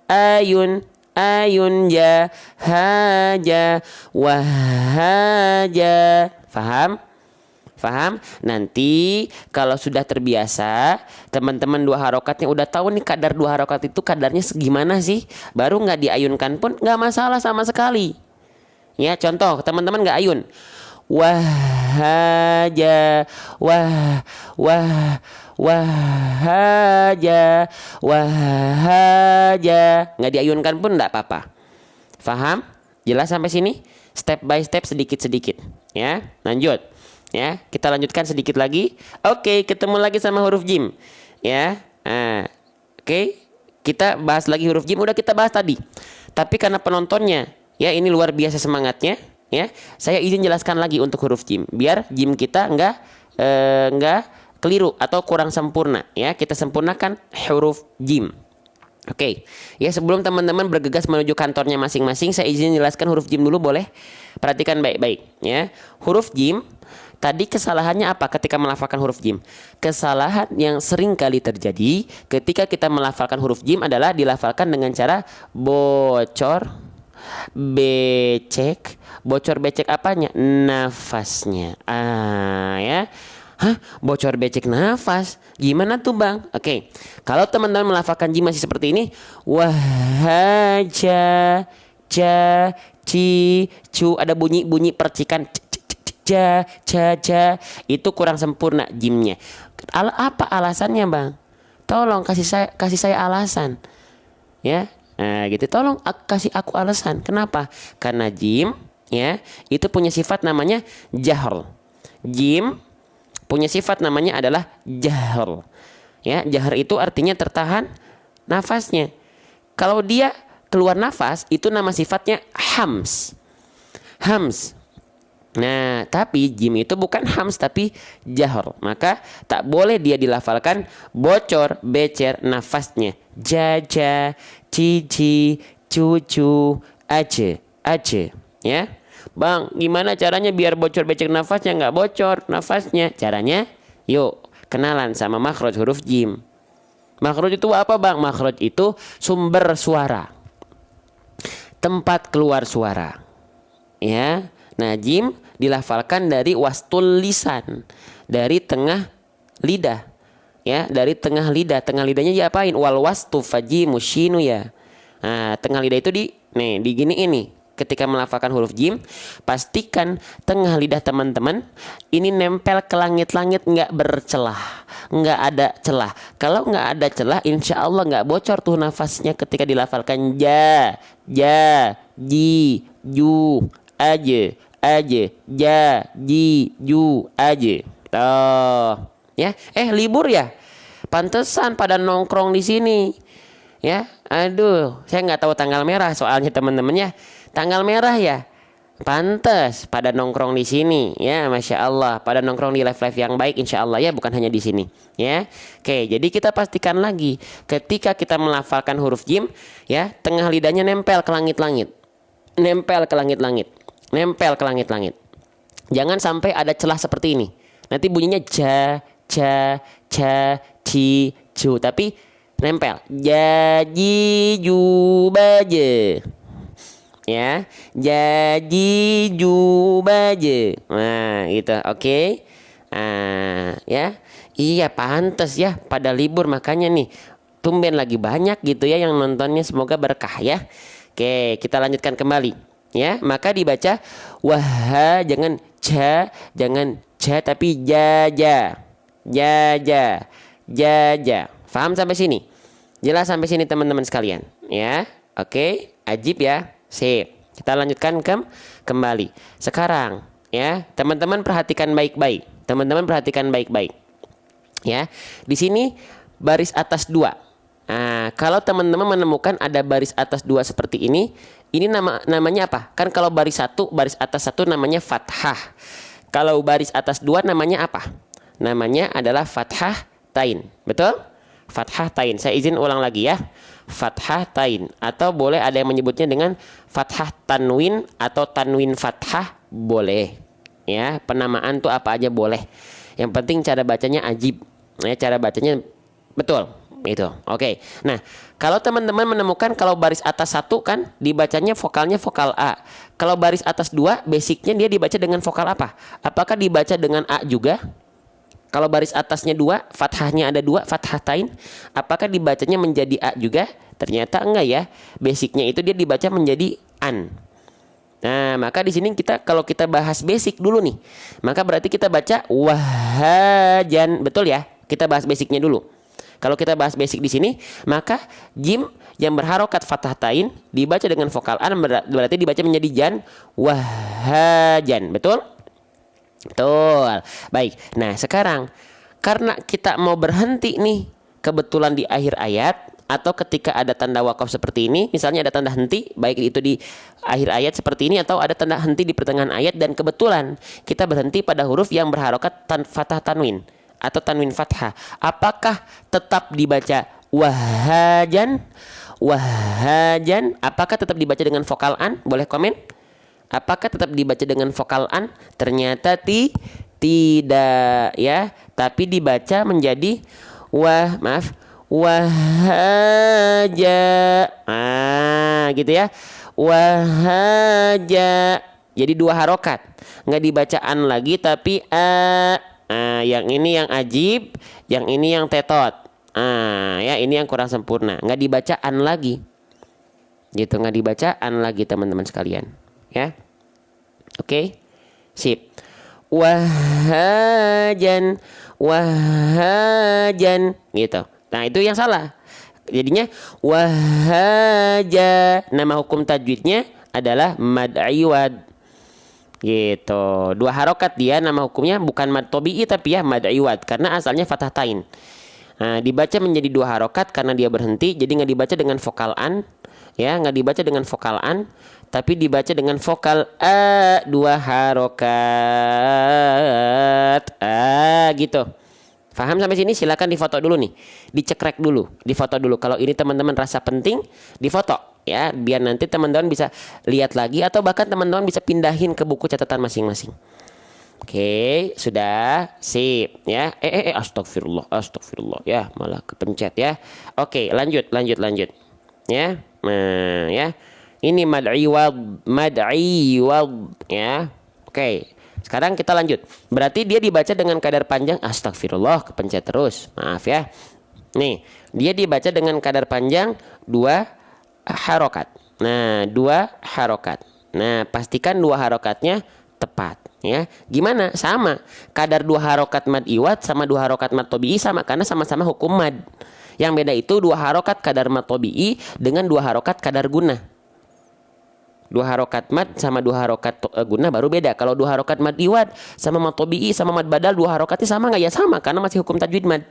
Speaker 1: ayun ja haja wahaja. Faham? Nanti kalau sudah terbiasa, teman-teman 2 harokatnya udah tahu nih kadar 2 harokat itu kadarnya segimana sih, baru nggak diayunkan pun nggak masalah sama sekali. Ya, contoh teman-teman nggak ayun, wahaja, wahaja, nggak diayunkan pun nggak apa-apa. Faham? Jelas sampai sini? Step by step, sedikit-sedikit. Ya, lanjut. Ya, kita lanjutkan sedikit lagi. Oke, ketemu lagi sama huruf jim. Ya, oke, kita bahas lagi huruf jim. Udah kita bahas tadi. Tapi karena penontonnya, ya ini luar biasa semangatnya. Ya, saya izin jelaskan lagi untuk huruf jim, biar jim kita nggak keliru atau kurang sempurna. Ya, kita sempurnakan huruf jim. Oke, ya sebelum teman-teman bergegas menuju kantornya masing-masing, saya izin jelaskan huruf jim dulu, boleh? Perhatikan baik-baik. Ya, huruf jim. Tadi kesalahannya apa ketika melafalkan huruf jim? Kesalahan yang sering kali terjadi ketika kita melafalkan huruf jim adalah dilafalkan dengan cara bocor becek. Bocor becek apanya? Nafasnya. Ya. Hah, bocor becek nafas. Gimana tuh bang? Oke, kalau teman-teman melafalkan jim masih seperti ini, wahaja, ja, ci, cu, ada bunyi percikan, ja, ja, itu kurang sempurna jimnya. Apa alasannya bang? Tolong kasih saya alasan, ya. Nah, gitu. Tolong kasih aku alasan. Kenapa? Karena jim, ya, itu punya sifat namanya jahr. Jim punya sifat namanya adalah jahr. Ya, jahr itu artinya tertahan nafasnya. Kalau dia keluar nafas, itu nama sifatnya hams. Hams. Nah, tapi jim itu bukan hams tapi jahr. Maka tak boleh dia dilafalkan bocor becer nafasnya. Jaja, cici, cucu, aje, ya. Bang, gimana caranya biar bocor becek nafasnya nggak bocor nafasnya? Caranya, yuk kenalan sama makhraj huruf jim. Makhraj itu apa bang? Makhraj itu sumber suara, tempat keluar suara. Ya, nah jim dilafalkan dari wastul lisan, dari tengah lidah. Ya, dari tengah lidah. Tengah lidahnya diapain? Wal wastu fajimu shinu ya. Nah, tengah lidah itu di gini ini. Ketika melafalkan huruf jim, pastikan tengah lidah teman-teman ini nempel ke langit-langit, nggak bercelah, nggak ada celah. Kalau nggak ada celah, insya Allah nggak bocor tuh nafasnya ketika dilafalkan ja, ji, ju, aje, ja, ji, ju, aje. Tuh, ya. Libur ya? Pantesan pada nongkrong di sini. Ya, aduh, saya nggak tahu tanggal merah soalnya teman-teman ya. Tanggal merah ya, pantes pada nongkrong di sini ya, masya Allah, pada nongkrong di live yang baik insya Allah ya, bukan hanya di sini ya. Oke, jadi kita pastikan lagi ketika kita melafalkan huruf jim ya, tengah lidahnya nempel ke langit-langit, nempel ke langit-langit, nempel ke langit-langit. Jangan sampai ada celah seperti ini. Nanti bunyinya ja, ca, ci, cu, tapi nempel. Jaji, ju, baje. Ya, jadi jubaje. Nah, gitu. Oke. Nah, ya. Iya, pantas ya pada libur, makanya nih tumben lagi banyak gitu ya yang nontonnya, semoga berkah ya. Oke, kita lanjutkan kembali ya. Maka dibaca wah, jangan tapi jaja. Jaja. Paham sampai sini? Jelas sampai sini teman-teman sekalian ya. Oke, ajib ya. Sip, kita lanjutkan kembali. Sekarang ya, teman-teman perhatikan baik-baik. Teman-teman perhatikan baik-baik. Ya, di sini baris atas 2. Nah, kalau teman-teman menemukan ada baris atas 2 seperti ini namanya apa? Kan kalau baris atas 1 namanya fathah. Kalau baris atas 2 namanya apa? Namanya adalah fathah tain. Betul? Fathah tain. Saya izin ulang lagi ya. Fathah tain, atau boleh ada yang menyebutnya dengan fathah tanwin atau tanwin fathah, boleh ya. Penamaan tuh apa aja boleh, yang penting cara bacanya ajib ya, cara bacanya betul itu. Oke. Nah, kalau teman-teman menemukan kalau baris atas 1 kan dibacanya vokalnya vokal A, kalau baris atas 2 basicnya dia dibaca dengan vokal apa? Apakah dibaca dengan A juga? Kalau baris atasnya 2, fathahnya ada 2, fathah tain, apakah dibacanya menjadi A juga? Ternyata enggak ya. Basicnya itu dia dibaca menjadi an. Nah, maka di sini kalau kita bahas basic dulu nih, maka berarti kita baca wahajan, betul ya? Kita bahas basicnya dulu. Kalau kita bahas basic di sini, maka jim yang berharokat fathah tain dibaca dengan vokal an, berarti dibaca menjadi jan, wahajan, betul? Betul. Baik. Nah, sekarang karena kita mau berhenti nih, kebetulan di akhir ayat atau ketika ada tanda wakaf seperti ini, misalnya ada tanda henti, baik itu di akhir ayat seperti ini atau ada tanda henti di pertengahan ayat, dan kebetulan kita berhenti pada huruf yang berharokat fathah tanwin atau tanwin fathah, apakah tetap dibaca wahajan? Apakah tetap dibaca dengan vokal an? Boleh komen. Apakah tetap dibaca dengan vokal an? Ternyata tidak ya, tapi dibaca menjadi wahaja. Gitu ya. Wahaja. Jadi 2 harokat. Nggak dibaca an lagi tapi Yang ini yang ajib, yang ini yang tetot. Ya ini yang kurang sempurna. Nggak dibaca an lagi. Gitu, nggak dibaca an lagi teman-teman sekalian. Ya. Oke. Sip. Wahajan, wahajan. Gitu. Nah itu yang salah. Jadinya wahaja. Nama hukum tajwidnya adalah mad iwad. Gitu. 2 harokat dia, nama hukumnya bukan mad tobi'i tapi ya mad iwad karena asalnya fathah tain. Nah, dibaca menjadi 2 harokat karena dia berhenti, jadi nggak dibaca dengan vokal an, ya nggak dibaca dengan vokal an, tapi dibaca dengan vokal a, 2 harokat. Gitu. Paham sampai sini? Silakan difoto dulu nih, dicekrek dulu, difoto dulu. Kalau ini teman-teman rasa penting, difoto ya, biar nanti teman-teman bisa lihat lagi atau bahkan teman-teman bisa pindahin ke buku catatan masing-masing. Oke, sudah sip ya. Astagfirullah, astagfirullah ya, malah kepencet ya. Oke, lanjut ya. Nah, ya. Ini mad'i wad ya. Oke. Sekarang kita lanjut. Berarti dia dibaca dengan kadar panjang. Astagfirullah, kepencet terus. Maaf ya. Nih, dia dibaca dengan kadar panjang 2 harokat. Nah, 2 harokat. Nah, pastikan 2 harokatnya tepat. Ya, gimana? Sama. Kadar 2 harokat mad iwad sama 2 harokat mad tobi'i sama karena sama-sama hukum mad. Yang beda itu 2 harokat kadar mad tobi'i dengan 2 harokat kadar guna. 2 harokat mad sama 2 harokat guna baru beda. Kalau 2 harokat mad iwad sama mad tobi'i sama mad badal 2 harokatnya sama nggak? Ya sama karena masih hukum tajwid mad.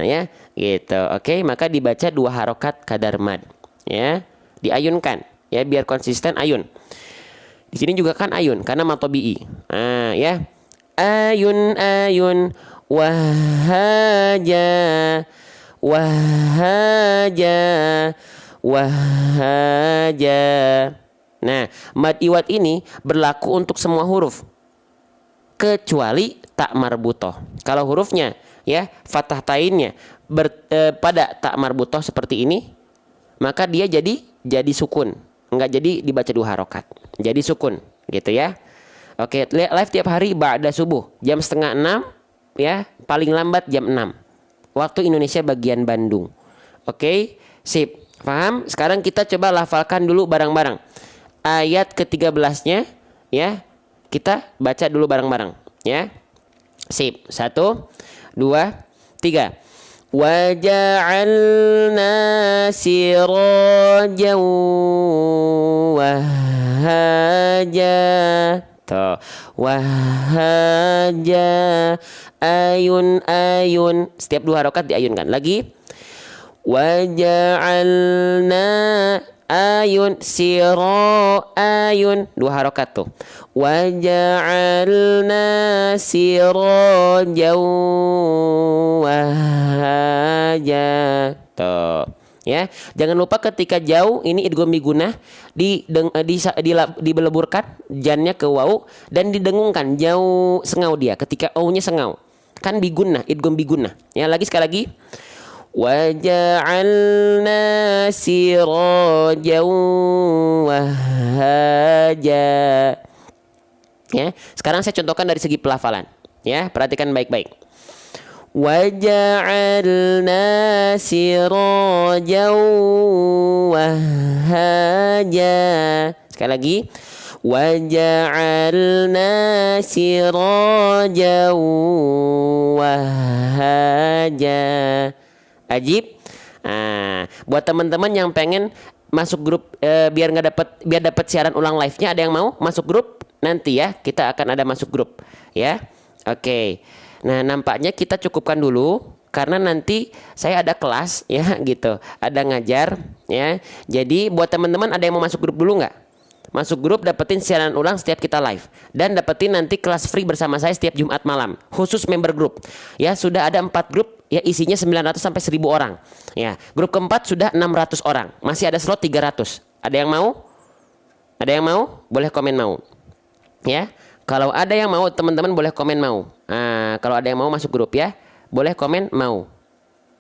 Speaker 1: Ya gitu. Oke, maka dibaca 2 harokat kadar mad. Ya, diayunkan. Ya biar konsisten ayun. Di sini juga kan ayun karena mad tobi'i. Ya. Ayun ayun wahaja wahaja wahaja. Nah, mad iwad ini berlaku untuk semua huruf kecuali tak marbutoh. Kalau hurufnya ya fathah tainnya pada tak marbutoh seperti ini, maka dia jadi sukun, nggak jadi dibaca 2 harokat, jadi sukun gitu ya. Oke, live tiap hari ba'da subuh jam 5:30 ya, paling lambat jam 6 waktu Indonesia bagian Bandung. Oke, sip. Paham? Sekarang kita coba lafalkan dulu bareng-bareng. Ayat ke-13-nya ya. Kita baca dulu bareng-bareng ya. Sip. 1 2 3. Wa ja'alna sirajan wahaja. Tuh. Wahaja. Ayun ayun. Setiap 2 harokat diayunkan. Lagi. Waja'alna ayun siro ayun 2 harokat tuh. Waja'alna siro jauh wahaja tuh ya. Jangan lupa ketika jauh ini idgham bigunah dibeleburkan jannya ke wawu dan didengungkan jauh sengau dia ketika o-nya sengau kan bigunah idgham bigunah ya. Lagi sekali lagi. Waja'alna sirajan wahaja. Ya, sekarang saya contohkan dari segi pelafalan. Ya, perhatikan baik-baik. Waja'alna sirajan wahaja. Sekali lagi. Waja'alna sirajan wahaja. Ajib. Buat teman-teman yang pengen masuk grup biar dapat siaran ulang live-nya, ada yang mau masuk grup? Nanti ya, kita akan ada masuk grup ya. Oke. Nah, nampaknya kita cukupkan dulu karena nanti saya ada kelas ya gitu. Ada ngajar ya. Jadi buat teman-teman ada yang mau masuk grup dulu nggak? Masuk grup dapetin siaran ulang setiap kita live dan dapetin nanti kelas free bersama saya setiap Jumat malam khusus member grup. Ya, sudah ada 4 grup ya, isinya 900 sampai 1000 orang. Ya, grup keempat sudah 600 orang. Masih ada slot 300. Ada yang mau? Ada yang mau? Boleh komen mau. Ya. Kalau ada yang mau, teman-teman boleh komen mau. Kalau ada yang mau masuk grup ya, boleh komen mau.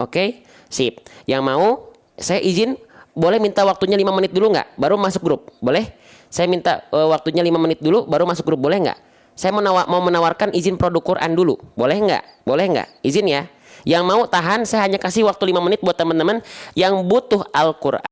Speaker 1: Oke? Sip. Yang mau, saya izin boleh minta waktunya 5 menit dulu nggak? Baru masuk grup. Boleh? Saya minta waktunya 5 menit dulu baru masuk grup, boleh nggak? Saya mau menawarkan izin produk Quran dulu. Boleh nggak? Boleh nggak? Izin ya. Yang mau tahan, saya hanya kasih waktu 5 menit buat teman-teman yang butuh Al-Quran.